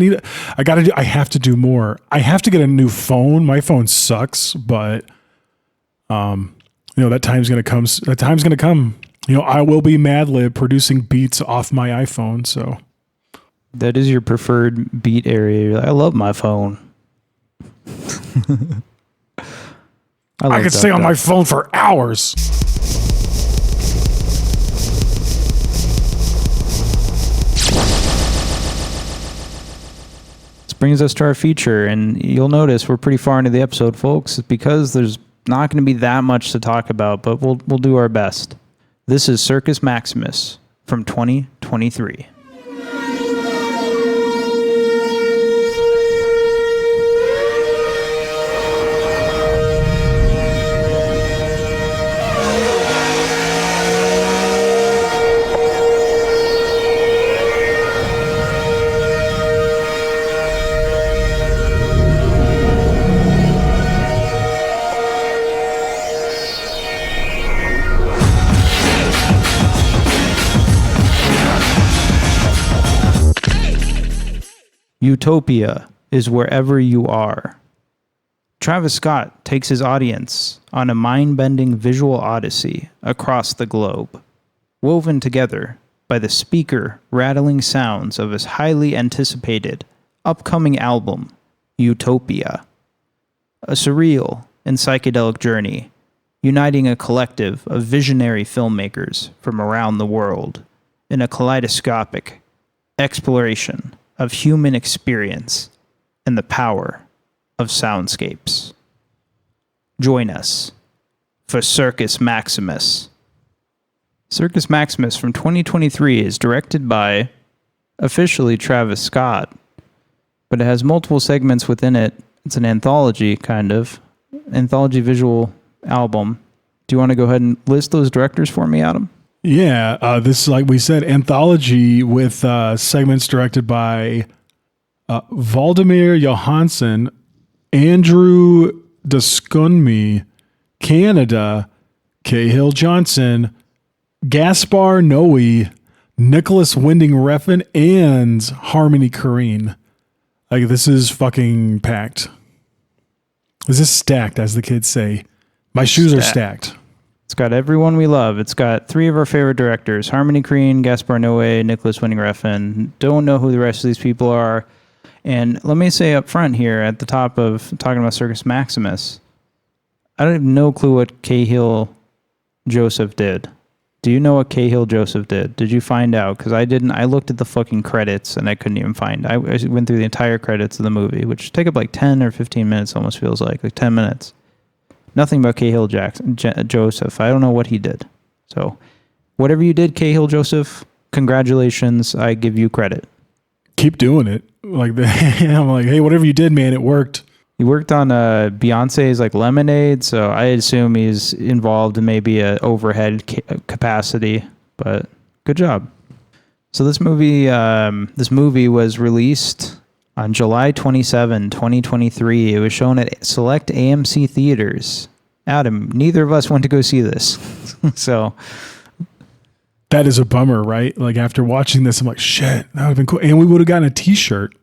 have to do more. I have to get a new phone. My phone sucks, but you know that time's gonna come. That time's gonna come. You know, I will be Mad Lib producing beats off my iPhone. So that is your preferred beat area. You're like, I love my phone. I could stay on my phone for hours. This brings us to our feature, and you'll notice we're pretty far into the episode, folks, because there's not going to be that much to talk about, but we'll do our best. This is Circus Maximus from 2023. Utopia is wherever you are. Travis Scott takes his audience on a mind-bending visual odyssey across the globe, woven together by the speaker-rattling sounds of his highly anticipated upcoming album, Utopia. A surreal and psychedelic journey, uniting a collective of visionary filmmakers from around the world in a kaleidoscopic exploration of human experience and the power of soundscapes. Join us for Circus Maximus. Circus Maximus from 2023 is directed by officially Travis Scott, but it has multiple segments within it. It's an anthology, kind of. Anthology visual album. Do you want to go ahead and list those directors for me, Adam? Yeah, this is, like we said, anthology with segments directed by Valdimar Jóhannsson, Andrew Dosunmu, Canada, Kahlil Joseph, Gaspar Noé, Nicolas Winding Refn, and Harmony Korine. Like, this is fucking packed. This is stacked, as the kids say. My shoes are stacked. It's got everyone we love. It's got three of our favorite directors, Harmony Korine, Gaspar Noé, Nicolas Winding Refn. Don't know who the rest of these people are. And let me say up front here at the top of talking about Circus Maximus, I don't have no clue what Kahlil Joseph did. Do you know what Kahlil Joseph did? Did you find out? Because I didn't. I looked at the fucking credits and I couldn't even find. I went through the entire credits of the movie, which take up like 10 or 15 minutes, almost feels like 10 minutes. Nothing about Kahlil Joseph. I don't know what he did. So, whatever you did, Kahlil Joseph, congratulations. I give you credit. Keep doing it. Like I'm like, hey, whatever you did, man, it worked. He worked on Beyonce's like Lemonade, so I assume he's involved in maybe a overhead capacity. But good job. So this movie was released on July 27, 2023, it was shown at select AMC theaters. Adam, neither of us went to go see this. So that is a bummer, right? Like after watching this, I'm like, shit, that would have been cool. And we would have gotten a t-shirt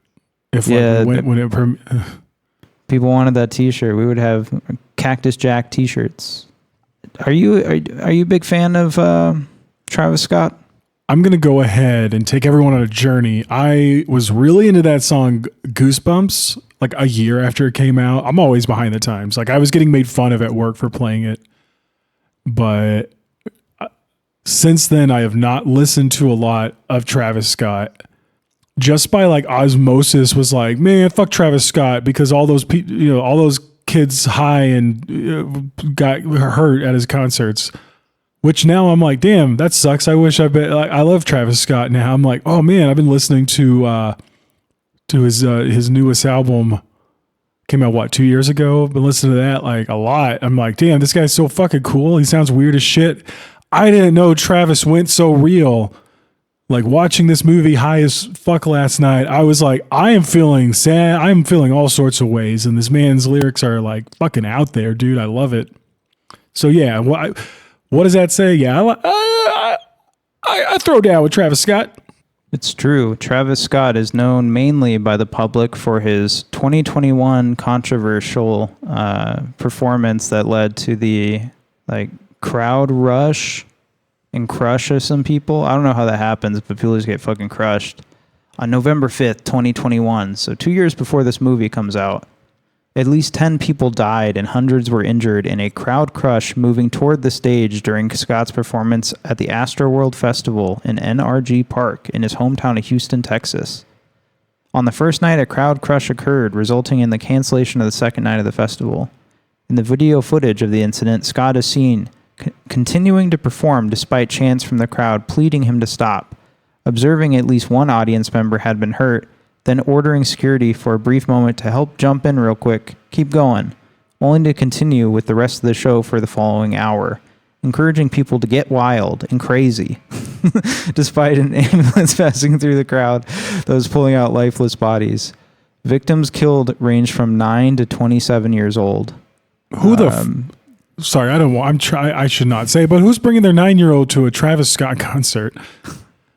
if we went when it people wanted that t-shirt. We would have Cactus Jack t-shirts. Are you a big fan of Travis Scott? I'm going to go ahead and take everyone on a journey. I was really into that song Goosebumps like a year after it came out. I'm always behind the times. Like I was getting made fun of at work for playing it. But since then, I have not listened to a lot of Travis Scott. Just by like osmosis was like, man, fuck Travis Scott because all those people, all those kids high and got hurt at his concerts. Which now I'm like, damn, that sucks. I wish I love Travis Scott now. I'm like, oh man, I've been listening to his newest album. Came out 2 years ago? Been listening to that like a lot. I'm like, damn, this guy's so fucking cool. He sounds weird as shit. I didn't know Travis went so real. Like watching this movie high as fuck last night, I was like, I am feeling sad. I'm feeling all sorts of ways, and this man's lyrics are like fucking out there, dude. I love it. So yeah, what does that say? Yeah, I throw down with Travis Scott. It's true. Travis Scott is known mainly by the public for his 2021 controversial performance that led to the crowd rush and crush of some people. I don't know how that happens, but people just get fucking crushed. On November 5th, 2021, so 2 years before this movie comes out, at least 10 people died and hundreds were injured in a crowd crush moving toward the stage during Scott's performance at the Astroworld Festival in NRG Park in his hometown of Houston, Texas. On the first night, a crowd crush occurred, resulting in the cancellation of the second night of the festival. In the video footage of the incident, Scott is seen continuing to perform despite chants from the crowd pleading him to stop, observing at least one audience member had been hurt, then ordering security for a brief moment to help jump in real quick, keep going, only to continue with the rest of the show for the following hour, encouraging people to get wild and crazy. Despite an ambulance passing through the crowd that was pulling out lifeless bodies. Victims killed ranged from 9 to 27 years old. Who sorry, I should not say, but who's bringing their 9-year-old to a Travis Scott concert?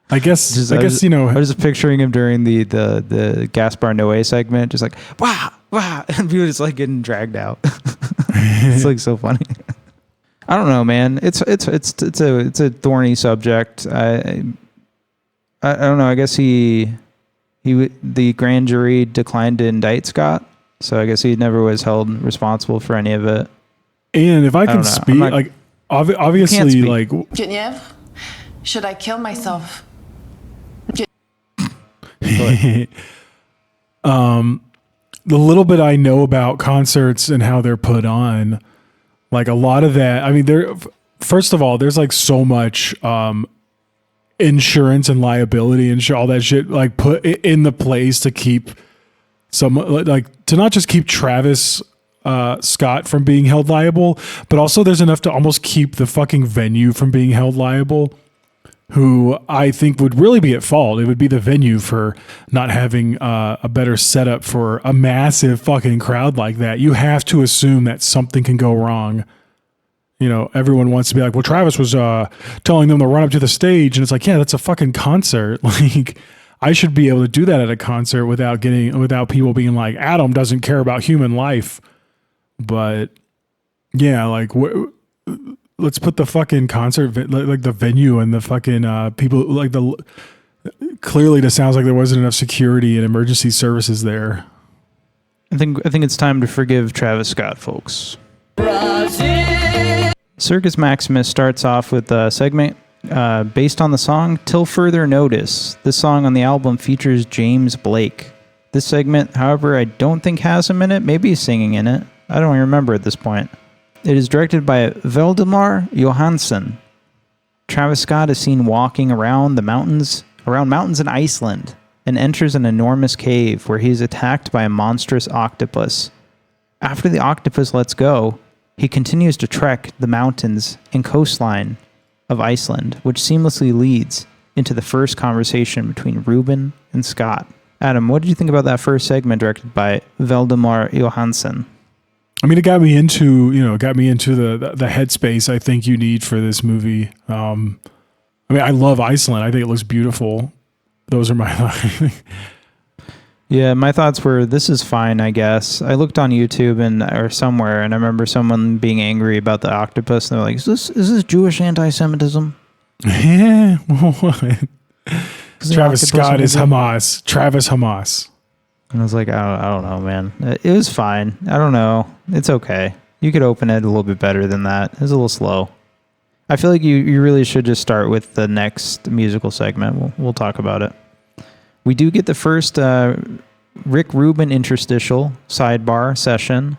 I guess I was just picturing him during the Gaspar Noé segment, just like wow, and people just like getting dragged out. It's like so funny. I don't know, man. It's a thorny subject. I don't know. I guess the grand jury declined to indict Scott, so I guess he never was held responsible for any of it. And if I can speak, obviously, like Genevieve, should I kill myself? The little bit I know about concerts and how they're put on, like a lot of that, I mean, first of all, there's like so much insurance and liability and all that shit like put in the place to keep to not just keep Travis Scott from being held liable, but also there's enough to almost keep the fucking venue from being held liable. Who I think would really be at fault. It would be the venue for not having a better setup for a massive fucking crowd like that. You have to assume that something can go wrong. Everyone wants to be like, well, Travis was telling them to run up to the stage. And it's like, yeah, that's a fucking concert. Like, I should be able to do that at a concert without people being like, Adam doesn't care about human life. But yeah, like, let's put the fucking concert, like the venue and the fucking people, like clearly it sounds like there wasn't enough security and emergency services there. I think it's time to forgive Travis Scott, folks. Circus Maximus starts off with a segment based on the song Till Further Notice. This song on the album features James Blake. This segment, however, I don't think has him in it. Maybe he's singing in it. I don't remember at this point. It is directed by Valdimar Jóhannsson. Travis Scott is seen walking around mountains in Iceland and enters an enormous cave where he is attacked by a monstrous octopus. After the octopus lets go, he continues to trek the mountains and coastline of Iceland, which seamlessly leads into the first conversation between Ruben and Scott. Adam, what did you think about that first segment directed by Valdimar Jóhannsson? I mean, it got me into the headspace I think you need for this movie. I mean, I love Iceland. I think it looks beautiful. Those are my Yeah, my thoughts were, this is fine, I guess. I looked on YouTube or somewhere, and I remember someone being angry about the octopus, and they're like, is this Jewish anti-Semitism? Yeah. Travis Scott is Hamas. Travis Hamas. And I was like, I don't know, man. It was fine. I don't know. It's okay. You could open it a little bit better than that. It was a little slow. I feel like you really should just start with the next musical segment. We'll talk about it. We do get the first Rick Rubin interstitial sidebar session.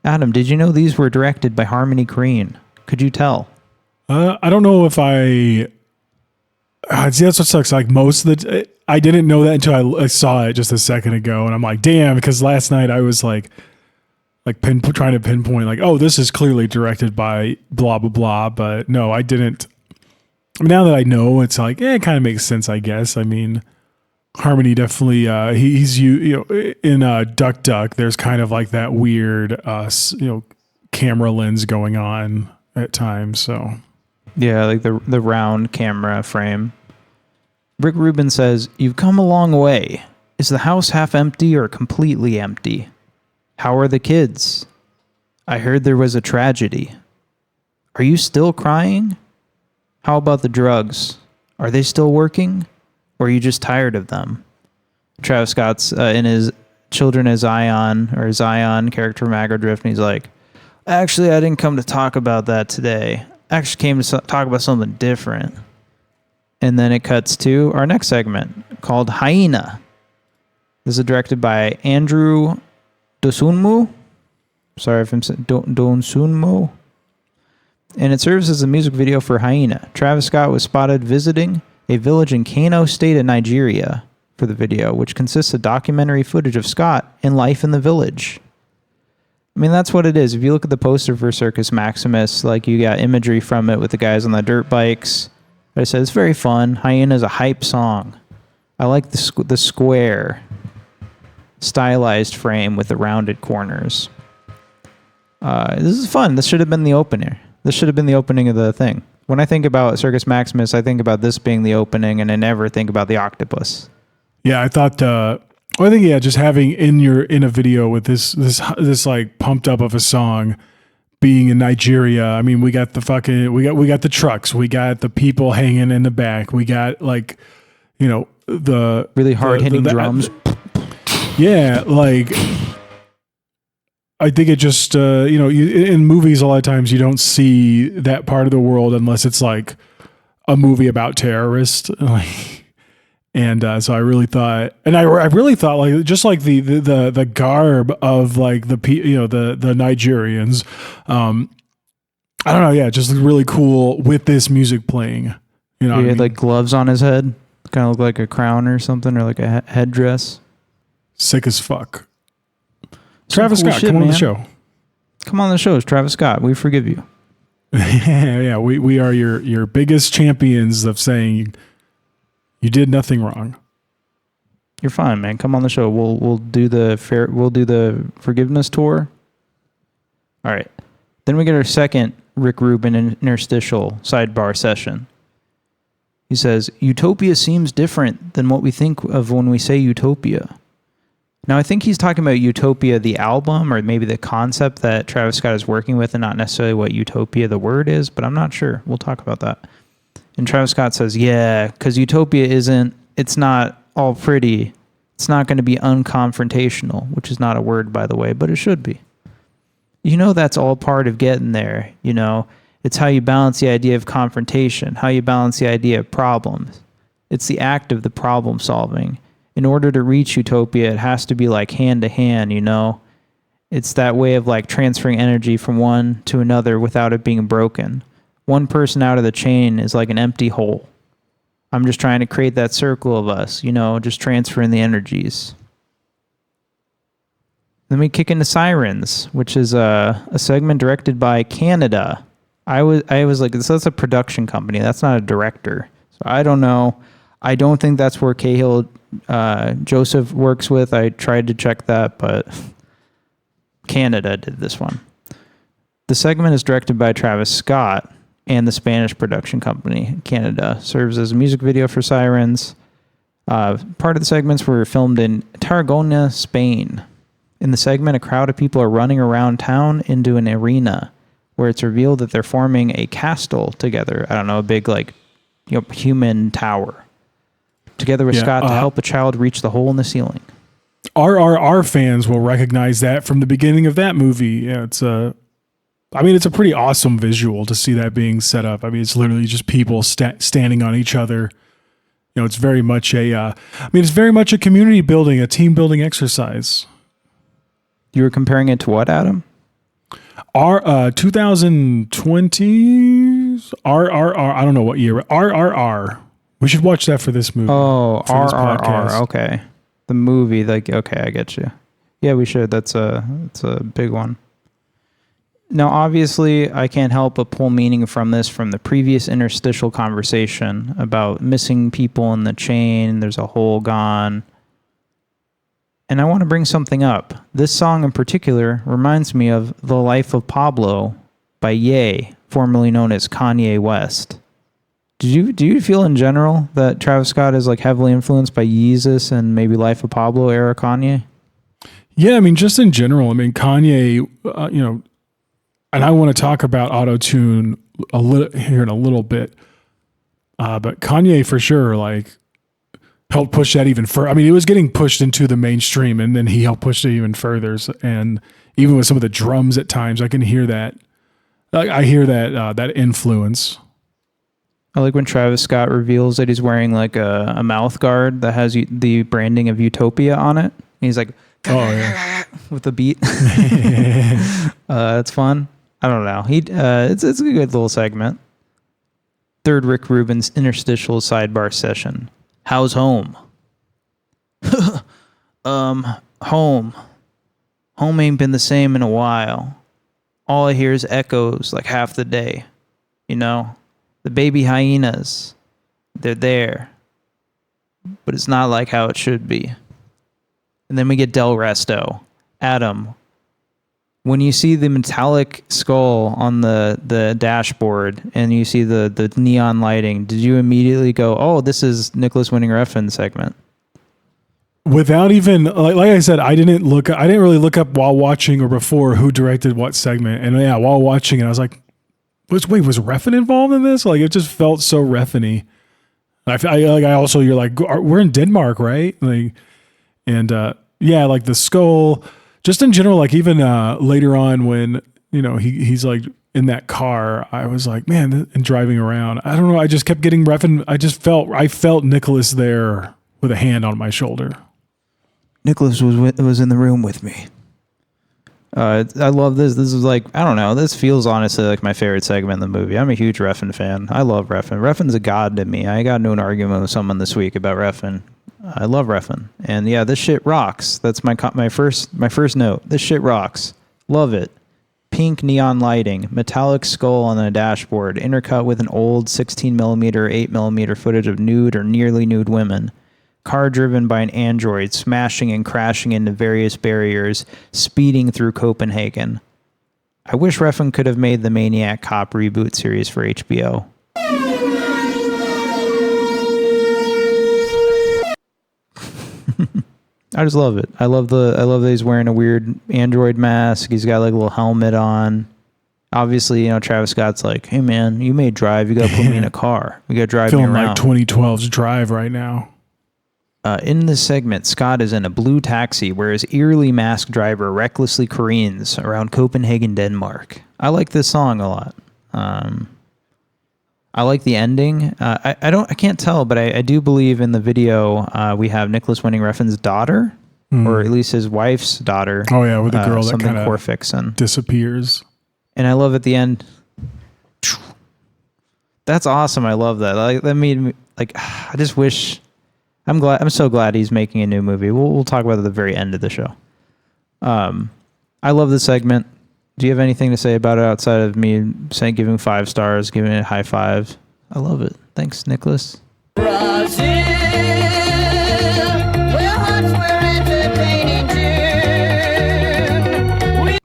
Adam, did you know these were directed by Harmony Korine? Could you tell? I don't know if see, that's what sucks. Like most of I didn't know that until I saw it just a second ago, and I'm like, damn, because last night I was like trying to pinpoint, like, oh, this is clearly directed by blah blah blah, but no, I didn't. Now that I know, it's like, it kind of makes sense, I guess. I mean, Harmony definitely, he's in Duck Duck. There's kind of like that weird, camera lens going on at times. So yeah, like the round camera frame. Rick Rubin says, "You've come a long way. Is the house half empty or completely empty? How are the kids? I heard there was a tragedy. Are you still crying? How about the drugs? Are they still working? Or are you just tired of them?" Travis Scott's in his Children of Zion or Zion character from Aggro Drift, and he's like, actually, I didn't come to talk about that today. I actually came to talk about something different. And then it cuts to our next segment called Hyena. This is directed by Andrew Dosunmu. Sorry if I'm saying Dosunmu. And it serves as a music video for Hyena. Travis Scott was spotted visiting a village in Kano State of Nigeria for the video, which consists of documentary footage of Scott and life in the village. I mean, that's what it is. If you look at the poster for Circus Maximus, like, you got imagery from it with the guys on the dirt bikes. I said it's very fun. Hyena is a hype song. I like the square, stylized frame with the rounded corners. This is fun. This should have been the opener. This should have been the opening of the thing. When I think about Circus Maximus, I think about this being the opening, and I never think about the octopus. Yeah, I thought. Just having in a video with this like pumped up of a song, being in Nigeria. I mean, we got the trucks, we got the people hanging in the back, we got like, the really hard hitting drums. Yeah, like, I think it just, in movies, a lot of times you don't see that part of the world unless it's like a movie about terrorists. And so I really thought, like, just like the garb of like the Nigerians, I don't know. Yeah. Just really cool with this music playing, He had like gloves on his head, kind of look like a crown or something, or like a headdress. Sick as fuck. Travis Scott, come on the show. Come on the show. It's Travis Scott. We forgive you. Yeah. We are your biggest champions of saying you did nothing wrong. You're fine, man. Come on the show. We'll do the forgiveness tour. All right. Then we get our second Rick Rubin interstitial sidebar session. He says, "Utopia seems different than what we think of when we say utopia." Now, I think he's talking about Utopia, the album, or maybe the concept that Travis Scott is working with, and not necessarily what utopia, the word, is, but I'm not sure. We'll talk about that. And Travis Scott says, yeah, because utopia it's not all pretty. It's not going to be unconfrontational, which is not a word, by the way, but it should be. That's all part of getting there. It's how you balance the idea of confrontation, how you balance the idea of problems. It's the act of the problem solving. In order to reach utopia, it has to be like hand to hand, It's that way of like transferring energy from one to another without it being broken. One person out of the chain is like an empty hole. I'm just trying to create that circle of us, just transferring the energies. Then we kick into Sirens, which is a segment directed by Canada. I was like, that's a production company. That's not a director. So I don't know. I don't think that's where Kahlil Joseph works with. I tried to check that, but Canada did this one. The segment is directed by Travis Scott, and the Spanish production company, Canada, serves as a music video for Sirens. Part of the segments were filmed in Tarragona, Spain. In the segment, a crowd of people are running around town into an arena where it's revealed that they're forming a castle together. I don't know, a big, like, human tower. Together with Scott to help a child reach the hole in the ceiling. RRR fans will recognize that from the beginning of that movie. Yeah, it's a pretty awesome visual to see that being set up. I mean, it's literally just people standing on each other. You know, it's very much it's very much a community building, a team building exercise. You were comparing it to what, Adam? 2020's RRR. I don't know what year. RRR. We should watch that for this movie. Oh, RRR. Okay. The movie, like, okay, I get you. Yeah, we should. That's a big one. Now, obviously, I can't help but pull meaning from the previous interstitial conversation about missing people in the chain. There's a hole gone. And I want to bring something up. This song in particular reminds me of The Life of Pablo by Ye, formerly known as Kanye West. Do you feel in general that Travis Scott is like heavily influenced by Yeezus and maybe Life of Pablo era Kanye? Yeah, I mean, just in general. I mean, Kanye, and I want to talk about auto-tune a little here in a little bit. But Kanye for sure, like, helped push that even further. I mean, it was getting pushed into the mainstream, and then he helped push it even further. And even with some of the drums at times, I can hear that. I hear that influence. I like when Travis Scott reveals that he's wearing like a mouth guard that has the branding of Utopia on it. And he's like, oh yeah, with the beat. It's fun. I don't know. It's a good little segment. Third Rick Rubin's interstitial sidebar session. How's home? Home. Home ain't been the same in a while. All I hear is echoes like half the day. You know? The baby hyenas. They're there. But it's not like how it should be. And then we get Delresto. Adam, when you see the metallic skull on the dashboard and you see the neon lighting, did you immediately go, oh, this is Nicolas Winding Refn segment? Without even, like I said, I didn't really look up while watching or before who directed what segment. And yeah, while watching it, I was like, was Refn involved in this? Like, it just felt so Refn-y. You're like, we're in Denmark, right? Like, and yeah, like the skull, just in general, like even later on when, you know, he's like in that car, I was like, man, and driving around, I don't know. I just kept getting Refn. I felt Nicholas there with a hand on my shoulder. Nicholas was in the room with me. I love this. This is like, I don't know. This feels honestly like my favorite segment in the movie. I'm a huge Refn fan. I love Refn. Refn's a god to me. I got into an argument with someone this week about Refn. I love Refn. And yeah, this shit rocks. That's my first note. This shit rocks. Love it. Pink neon lighting, metallic skull on the dashboard, intercut with an old 16mm, 8mm footage of nude or nearly nude women. Car driven by an android, smashing and crashing into various barriers, speeding through Copenhagen. I wish Refn could have made the Maniac Cop reboot series for HBO. I just love it. I love that he's wearing a weird android mask. He's got like a little helmet on. Obviously, you know, Travis Scott's like, hey man, you may drive. You got to put me in a car. We got to drive me around. Feeling like 2012's Drive right now. In this segment, Scott is in a blue taxi where his eerily masked driver recklessly careens around Copenhagen, Denmark. I like this song a lot. I like the ending. I can't tell, but I do believe in the video we have Nicolas Winding Refn's daughter, or at least his wife's daughter. Oh yeah, with the girl that kind of disappears. And I love at the end. That's awesome. I love that. Like that made me like. I just wish. I'm so glad he's making a new movie. We'll talk about it at the very end of the show. I love this segment. Do you have anything to say about it outside of me saying giving 5 stars, giving it a high five? I love it. Thanks, Nicholas. Brazil,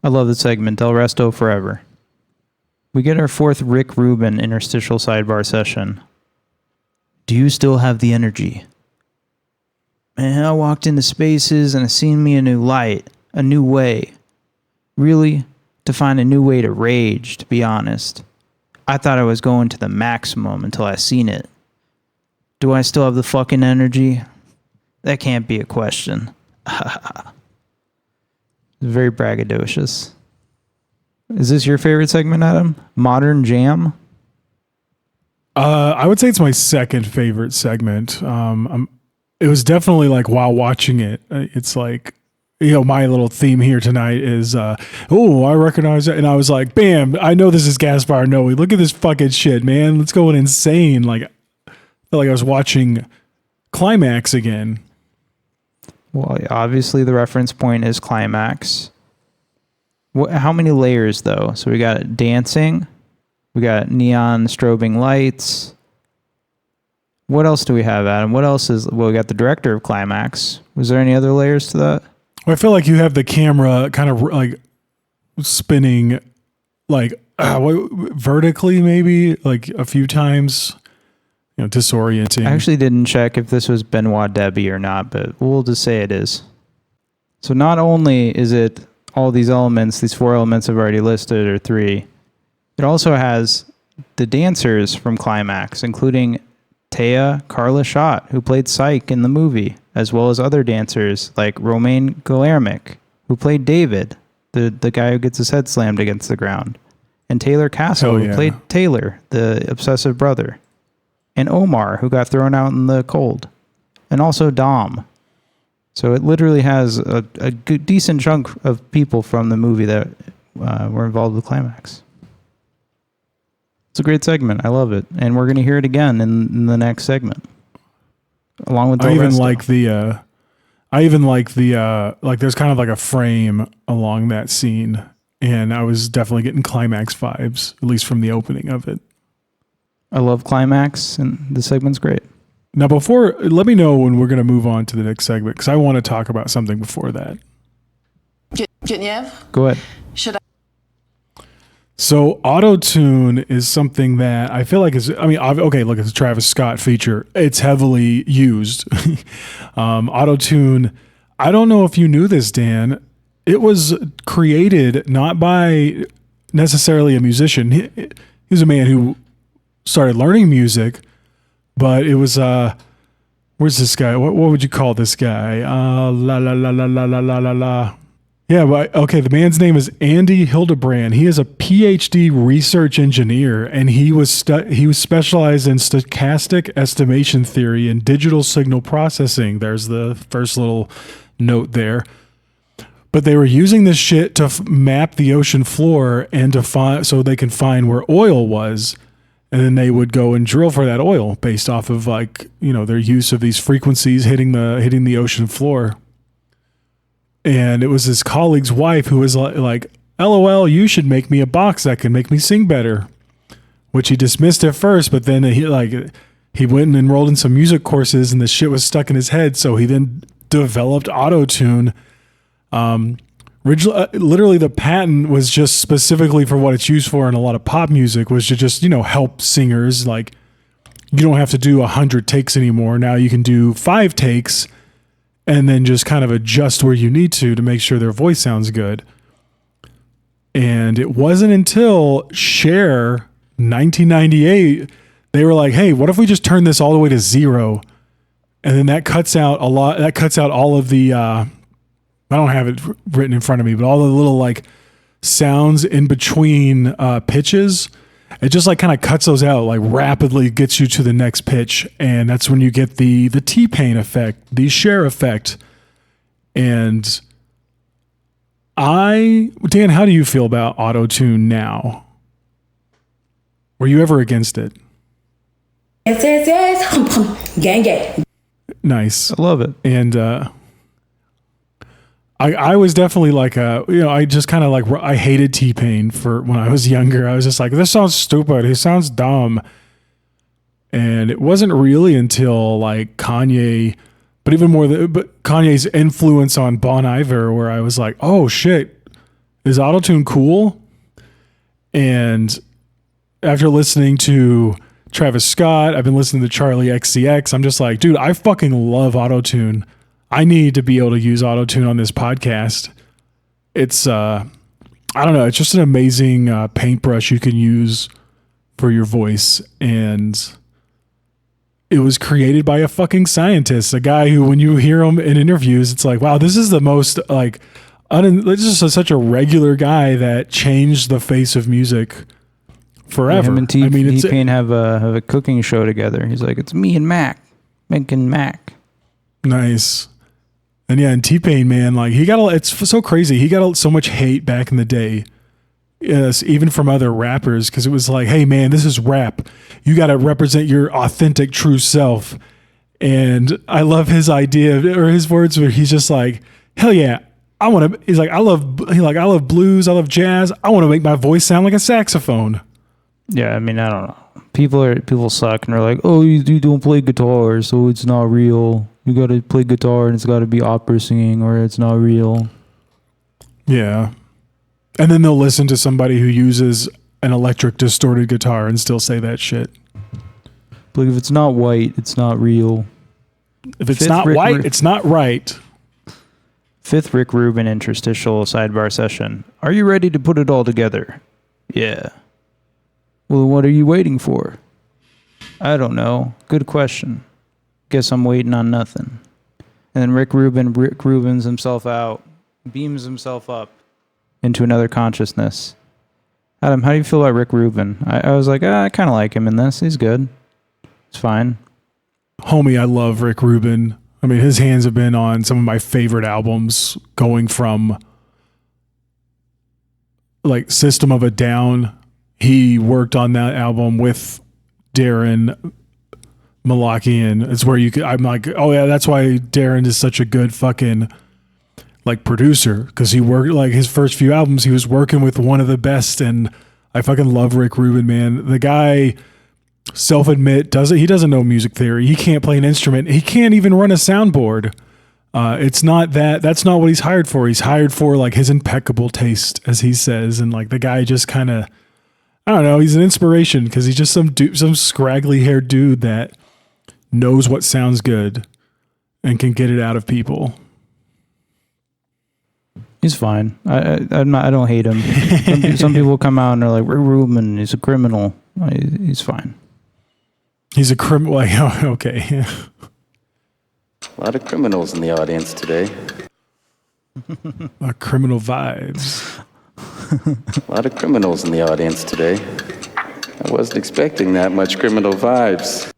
I love the segment. Delresto forever. We get our 4th Rick Rubin interstitial sidebar session. Do you still have the energy? Man, I walked into spaces and I seen me a new light, a new way. Really, to find a new way to rage, to be honest. I thought I was going to the maximum until I seen it. Do I still have the fucking energy? That can't be a question. Very braggadocious. Is this your favorite segment, Adam? Modern Jam? I would say it's my second favorite segment. It was definitely like while watching it, it's like, my little theme here tonight is, I recognize it. And I was like, bam, I know this is Gaspar Noé. Look at this fucking shit, man. Let's go insane. Like, I felt like I was watching Climax again. Well, obviously the reference point is Climax. How many layers, though? So we got dancing. We got neon strobing lights. What else do we have, Adam? What else is... Well, we got the director of Climax. Was there any other layers to that? Well, I feel like you have the camera kind of like spinning like vertically maybe like a few times, disorienting. I actually didn't check if this was Benoit Debby or not, but we'll just say it is. So not only is it all these elements, these 4 elements I've already listed, or 3, it also has the dancers from Climax, including Thea Carla Schott, who played Psyche in the movie, as well as other dancers like Romain Galermic, who played David, the guy who gets his head slammed against the ground, and Taylor Castle, who played Taylor, the obsessive brother, and Omar, who got thrown out in the cold, and also Dom. So it literally has a good, decent chunk of people from the movie that were involved with Climax. It's a great segment. I love it. And we're going to hear it again in the next segment. Along with I even like there's kind of like a frame along that scene. And I was definitely getting Climax vibes, at least from the opening of it. I love Climax, and the segment's great. Now, let me know when we're going to move on to the next segment, because I want to talk about something before that. Genevieve? Go ahead. Should I? So auto-tune is something that I feel like it's a Travis Scott feature. It's heavily used. Auto-tune, I don't know if you knew this, Dan. It was created not by necessarily a musician. He was a man who started learning music, but it was, where's this guy? What would you call this guy? Yeah, the man's name is Andy Hildebrand. He is a PhD research engineer, and he was specialized in stochastic estimation theory and digital signal processing. There's the first little note there. But they were using this shit to map the ocean floor and to find, so they can find where oil was, and then they would go and drill for that oil based off of their use of these frequencies hitting the ocean floor. And it was his colleague's wife who was like, LOL, you should make me a box that can make me sing better. Which he dismissed at first, but then he went and enrolled in some music courses, and the shit was stuck in his head. So he then developed auto-tune. Literally the patent was just specifically for what it's used for in a lot of pop music, was to just, help singers. Like, you don't have to do 100 takes anymore. Now you can do 5 takes and then just kind of adjust where you need to make sure their voice sounds good. And it wasn't until Cher, 1998, they were like, hey, what if we just turn this all the way to 0? And then that cuts out all of the, I don't have it written in front of me, but all the little sounds in between pitches. It just kind of cuts those out, rapidly gets you to the next pitch. And that's when you get the T-Pain effect, the Cher effect. And Dan, how do you feel about auto-tune now? Were you ever against it? Yes. Gang. Nice. I love it. And I was definitely I just kind of I hated T-Pain for when I was younger. I was just like, this sounds stupid. He sounds dumb. And it wasn't really until Kanye, but even more but Kanye's influence on Bon Iver, where I was like, oh shit, is autotune cool? And after listening to Travis Scott, I've been listening to Charlie XCX. I'm just like, dude, I fucking love autotune. I need to be able to use auto-tune on this podcast. It's, I don't know, it's just an amazing paintbrush you can use for your voice. And it was created by a fucking scientist, a guy who, when you hear him in interviews, it's like, wow, this is the most like, this is such a regular guy that changed the face of music forever. Him and T-Pain have a cooking show together. He's like, it's me and Mac making Mac. Nice. And yeah, and T-Pain, man, like it's so crazy. He got so much hate back in the day. Yes, even from other rappers, because it was like, hey man, this is rap. You got to represent your authentic, true self. And I love his idea or his words where he's just like, hell yeah, I love blues, I love jazz. I want to make my voice sound like a saxophone. Yeah, I mean, I don't know. People suck and they're like, oh, you don't play guitar, so it's not real. You got to play guitar and it's got to be opera singing or it's not real. Yeah. And then they'll listen to somebody who uses an electric distorted guitar and still say that shit. But if it's not white, it's not real. If it's not white, it's not right. Fifth Rick Rubin interstitial sidebar session. Are you ready to put it all together? Yeah. Well, what are you waiting for? I don't know. Good question. Guess I'm waiting on nothing. And then Rick Rubins himself out, beams himself up into another consciousness. Adam, how do you feel about Rick Rubin? I was like, I kind of like him in this. He's good. It's fine. Homie, I love Rick Rubin. I mean, his hands have been on some of my favorite albums, going from like System of a Down. He worked on that album with Darren Malakian. It's where I'm like, oh yeah, that's why Darren is such a good fucking like producer, because he worked like his first few albums, he was working with one of the best. And I fucking love Rick Rubin, man. The guy, self-admit, he doesn't know music theory. He can't play an instrument. He can't even run a soundboard. That's not what he's hired for. He's hired for like his impeccable taste, as he says. And like the guy just kind of, I don't know, he's an inspiration because he's just some scraggly haired dude that knows what sounds good and can get it out of people. He's fine. I don't hate him. Some people come out and they're like, Rick Rubin, he's a criminal. He's fine. He's a criminal. Okay. A lot of criminals in the audience today. Criminal vibes. A lot of criminals in the audience today. I wasn't expecting that much criminal vibes.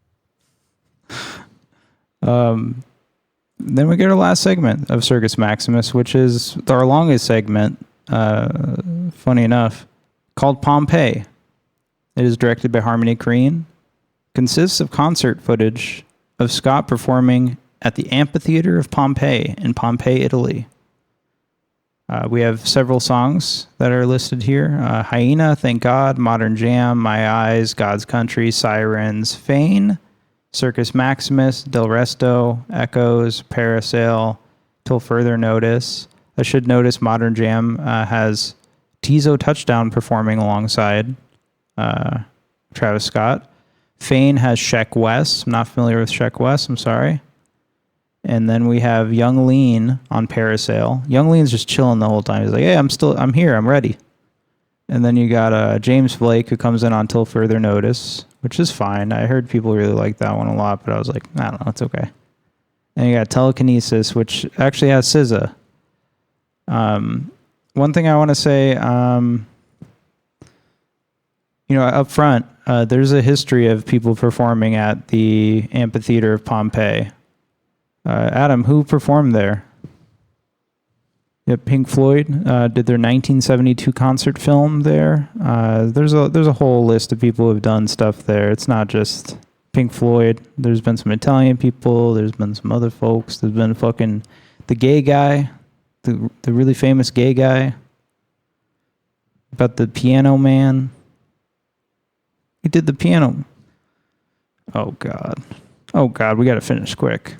Then we get our last segment of Circus Maximus, which is our longest segment, funny enough, called Pompeii. It is directed by Harmony Korine, consists of concert footage of Scott performing at the Amphitheatre of Pompeii in Pompeii, Italy. We have several songs that are listed here. Hyena, Thank God, Modern Jam, My Eyes, God's Country, Sirens, Fane, Circus Maximus, Delresto, Echoes, Parasail, Till Further Notice. I should notice Modern Jam has Tizo Touchdown performing alongside Travis Scott. Fane has Sheck West. I'm not familiar with Sheck West. I'm sorry. And then we have Young Lean on Parasail. Young Lean's just chilling the whole time. He's like, hey, I'm here. I'm ready. And then you got James Blake, who comes in on Till Further Notice, which is fine. I heard people really like that one a lot, but I was like, I don't know, it's okay. And you got Telekinesis, which actually has SZA. One thing I want to say, up front, there's a history of people performing at the Amphitheatre of Pompeii. Adam, who performed there? Yep, Pink Floyd did their 1972 concert film there. There's a whole list of people who have done stuff there. It's not just Pink Floyd. There's been some Italian people. There's been some other folks. There's been fucking the gay guy, the really famous gay guy about the piano man. He did the piano. Oh God, we got to finish quick.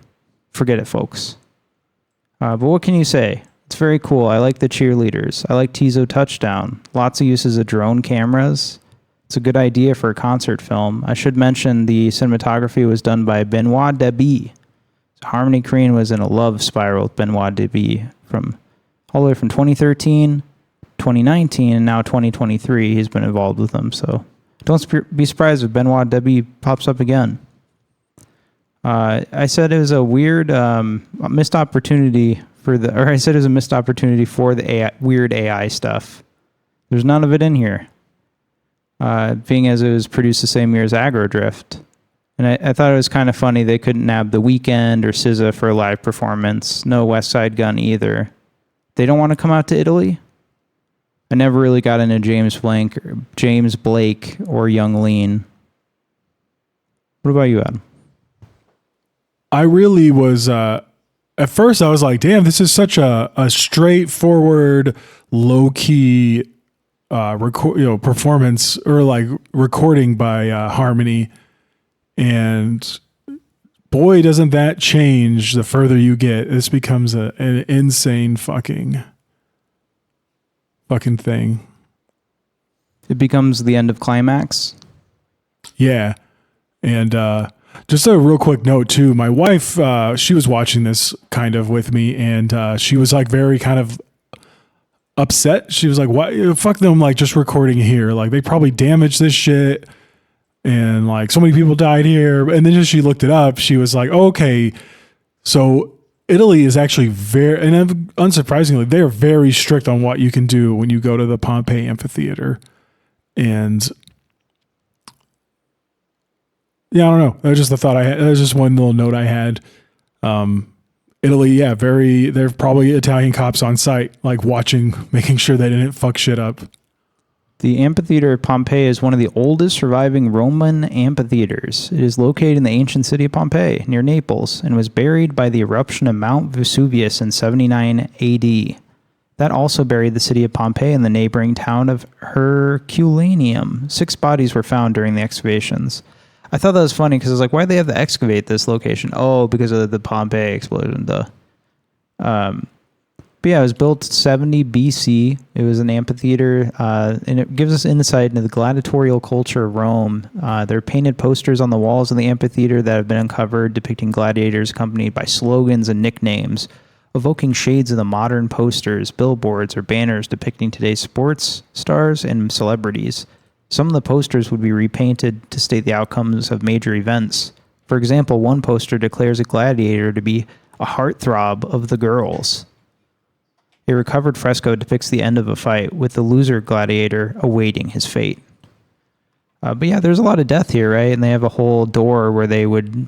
Forget it, folks. But what can you say? It's very cool. I like the cheerleaders. I like Tizo Touchdown. Lots of uses of drone cameras. It's a good idea for a concert film. I should mention the cinematography was done by Benoit Debie. So Harmony Korine was in a love spiral with Benoit Debie from all the way from 2013, 2019, and now 2023. He's been involved with them. So don't be surprised if Benoit Debie pops up again. I said it was a weird missed opportunity for the weird AI stuff. There's none of it in here, being as it was produced the same year as Aggro Drift. And I thought it was kind of funny they couldn't nab The Weeknd or SZA for a live performance. No West Side Gun either. They don't want to come out to Italy? I never really got into James Blake or Young Lean. What about you, Adam? I really was, at first I was like, damn, this is such a straightforward, low-key performance or like recording by Harmony. And boy, doesn't that change the further you get. This becomes an insane fucking thing. It becomes the end of climax. Yeah. And just a real quick note too. My wife, she was watching this kind of with me, and she was like very kind of upset. She was like, "Why? Fuck them! Like just recording here. Like they probably damaged this shit, and like so many people died here." And then as she looked it up, she was like, oh, "Okay, so Italy is actually very, and unsurprisingly, they're very strict on what you can do when you go to the Pompeii Amphitheater." And yeah, I don't know. That was just the thought I had. That was just one little note I had. Italy, yeah, they're probably Italian cops on site, like watching, making sure they didn't fuck shit up. The Amphitheatre of Pompeii is one of the oldest surviving Roman amphitheaters. It is located in the ancient city of Pompeii, near Naples, and was buried by the eruption of Mount Vesuvius in 79 AD. That also buried the city of Pompeii in the neighboring town of Herculaneum. 6 bodies were found during the excavations. I thought that was funny because I was like, why'd they have to excavate this location? Oh, because of the Pompeii explosion. But yeah, it was built 70 BC. It was an amphitheater, and it gives us insight into the gladiatorial culture of Rome. There are painted posters on the walls of the amphitheater that have been uncovered depicting gladiators accompanied by slogans and nicknames, evoking shades of the modern posters, billboards, or banners depicting today's sports stars and celebrities. Some of the posters would be repainted to state the outcomes of major events. For example, one poster declares a gladiator to be a heartthrob of the girls. A recovered fresco depicts the end of a fight, with the loser gladiator awaiting his fate. But yeah, there's a lot of death here, right? And they have a whole door where they would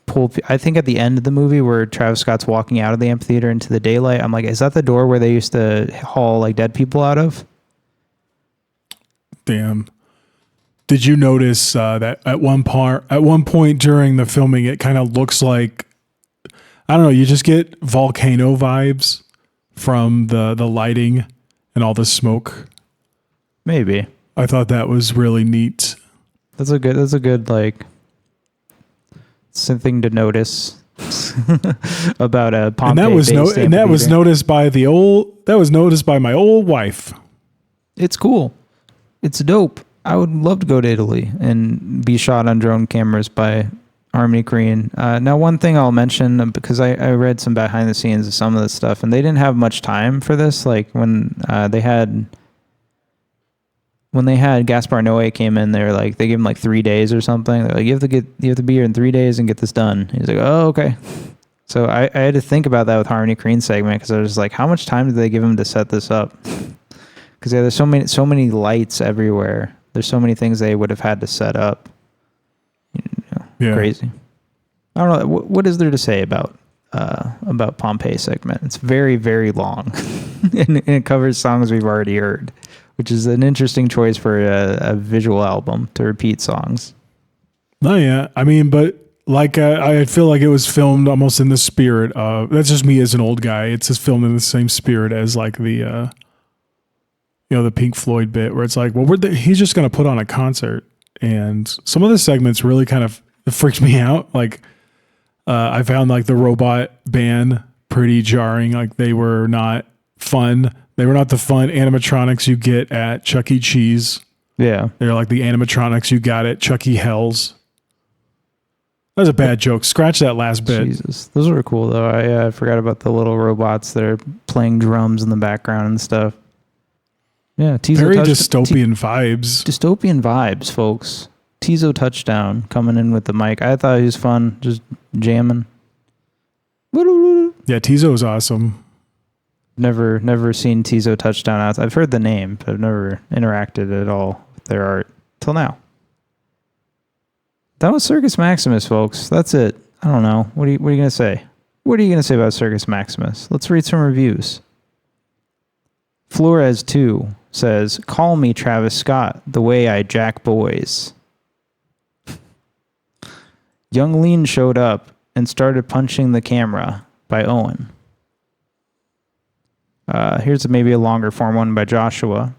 pull... I think at the end of the movie where Travis Scott's walking out of the amphitheater into the daylight, I'm like, is that the door where they used to haul like dead people out of? Damn. Did you notice that at one point during the filming, it kind of looks like, I don't know, you just get volcano vibes from the lighting and all the smoke? Maybe. I thought that was really neat. That's a good like something to notice about a Pompeii. And that was noticed by my old wife. It's cool. It's dope. I would love to go to Italy and be shot on drone cameras by Harmony Korine. Now, one thing I'll mention, because I read some behind the scenes of some of this stuff, and they didn't have much time for this. Like when they had Gaspar Noé came in, they gave him like 3 days or something. They're like, you have to be here in 3 days and get this done. He's like, oh, okay. So I had to think about that with Harmony Korine's segment, because I was like, how much time did they give him to set this up? Because there's so many lights everywhere. There's so many things they would have had to set up. Yeah. Crazy. I don't know. What is there to say about Pompeii segment? It's very, very long, and it covers songs we've already heard, which is an interesting choice for a visual album to repeat songs. Oh yeah, I mean, but like I feel like it was filmed almost in the spirit of. That's just me as an old guy. It's just filmed in the same spirit as like the. The Pink Floyd bit where it's like, well, he's just going to put on a concert. And some of the segments really kind of freaked me out. Like, I found like the robot band pretty jarring. Like they were not fun. They were not the fun animatronics you get at Chuck E. Cheese. Yeah. They're like the animatronics you got at Chuck E. Hell's. That was a bad joke. Scratch that last bit. Jesus, those were cool though. I forgot about the little robots that are playing drums in the background and stuff. Yeah, Very dystopian vibes. Dystopian vibes, folks. Tizo touchdown coming in with the mic. I thought he was fun, just jamming. Yeah, Tizo is awesome. Never seen Tizo touchdown out. I've heard the name, but I've never interacted at all with their art till now. That was Circus Maximus, folks. That's it. I don't know. What are you gonna say? What are you gonna say about Circus Maximus? Let's read some reviews. Flores 2 says, "Call me Travis Scott, the way I jack boys." Young Lean showed up and started punching the camera by Owen. Here's maybe a longer form one by Joshua.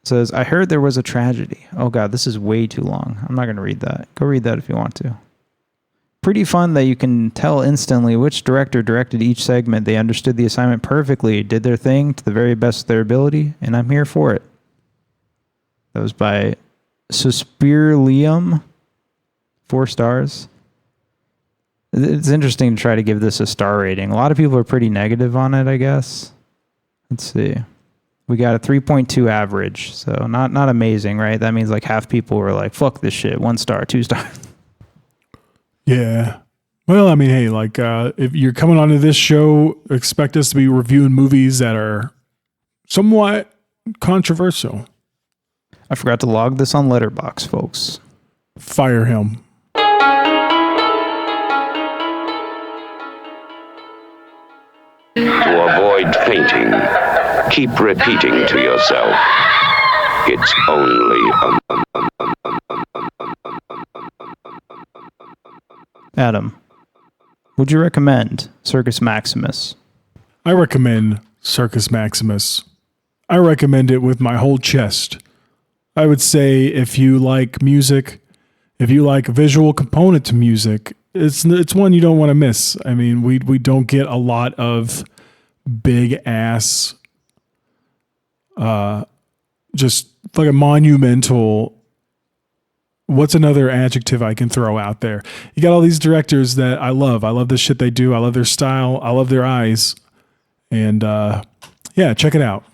It says, "I heard there was a tragedy." Oh God, this is way too long. I'm not going to read that. Go read that if you want to. Pretty fun that you can tell instantly which director directed each segment. They understood the assignment perfectly, did their thing to the very best of their ability, and I'm here for it. That was by Suspirlium. 4 stars. It's interesting to try to give this a star rating. A lot of people are pretty negative on it, I guess. Let's see. We got a 3.2 average, so not amazing, right? That means like half people were like, "Fuck this shit, 1 star, 2 stars." Yeah. Well, I mean, hey, like if you're coming onto this show, expect us to be reviewing movies that are somewhat controversial. I forgot to log this on Letterboxd, folks. Fire him. To avoid fainting, keep repeating to yourself, "It's only Adam, would you recommend Circus Maximus? I recommend Circus Maximus. I recommend it with my whole chest. I would say if you like music, if you like a visual component to music, it's one you don't want to miss. I mean, we don't get a lot of big ass, just like a monumental. What's another adjective I can throw out there? You got all these directors that I love. I love the shit they do. I love their style. I love their eyes. And yeah, check it out.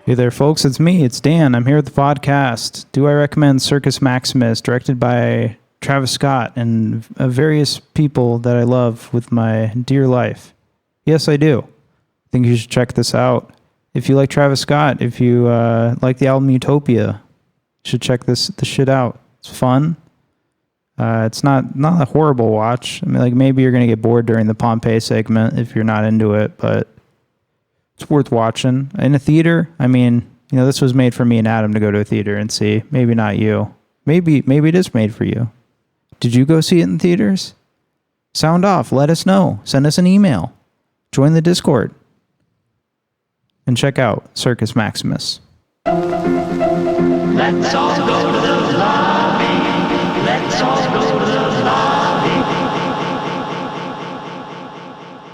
Hey there, folks. It's me. It's Dan. I'm here at the podcast. Do I recommend Circus Maximus, directed by Travis Scott and various people that I love with my dear life? Yes, I do. I think you should check this out. If you like Travis Scott, if you like the album Utopia, you should check this shit out. It's fun. It's not a horrible watch. I mean, like maybe you're gonna get bored during the Pompeii segment if you're not into it, but it's worth watching in a theater. I mean, you know, this was made for me and Adam to go to a theater and see. Maybe not you. Maybe it is made for you. Did you go see it in theaters? Sound off. Let us know. Send us an email. Join the Discord. And check out Circus Maximus. Let's all go to the lobby. Let's all go to the lobby.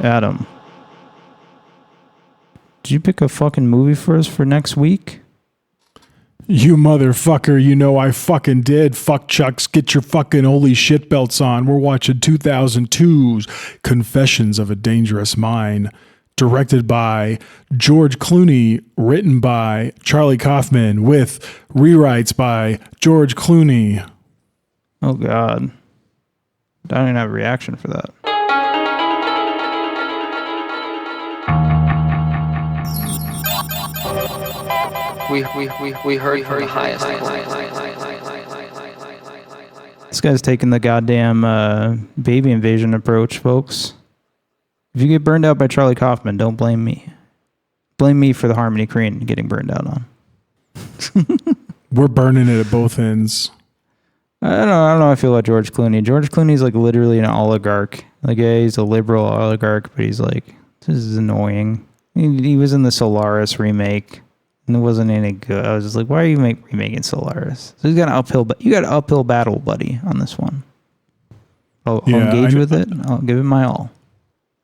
Adam, did you pick a fucking movie for us for next week? You motherfucker, you know I fucking did. Fuck Chucks, get your fucking holy shit belts on. We're watching 2002's Confessions of a Dangerous Mind, directed by George Clooney, written by Charlie Kaufman, with rewrites by George Clooney. Oh, God. I don't even have a reaction for that. We heard from the highest. This guy's taking the goddamn baby invasion approach, folks. If you get burned out by Charlie Kaufman, don't blame me. Blame me for the Harmony Korine getting burned out on. We're burning it at both ends. I don't know how I feel about George Clooney. George Clooney's like literally an oligarch. Like, yeah, he's a liberal oligarch, but he's like, this is annoying. He was in the Solaris remake. And it wasn't any good. I was just like, why are you remaking Solaris? So you got an uphill battle, buddy, on this one. I'll Yeah, engage with it. I'll give it my all.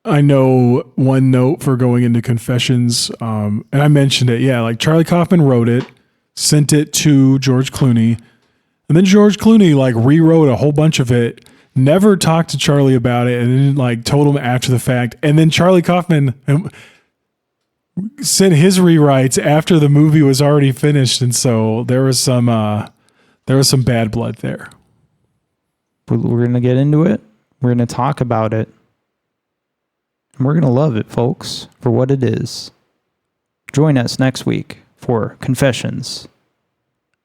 I know one note for going into confessions, and I mentioned it. Yeah, like Charlie Kaufman wrote it, sent it to George Clooney, and then George Clooney like rewrote a whole bunch of it. Never talked to Charlie about it, and then like told him after the fact. And then Charlie Kaufman sent his rewrites after the movie was already finished, and so there was some bad blood there. We're gonna get into it. We're gonna talk about it. And we're going to love it, folks, for what it is. Join us next week for Confessions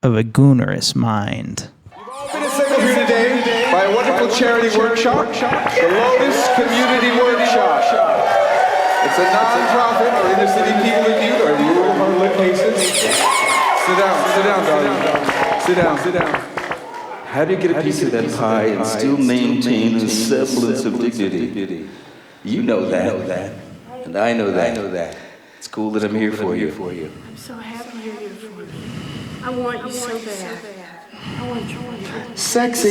of a Goonerous Mind. We've all been assembled here today by a wonderful charity workshop, the Lotus Community Workshop. It's a non-profit for inner-city people in need or rural hard-lit cases. Sit down, darling. Sit down. How do you get a piece of that pie and still maintain a semblance of dignity? You know that, and I know that. It's cool that I'm here for you. I'm so happy you're here for me. I want you so bad. I want you. Sexy.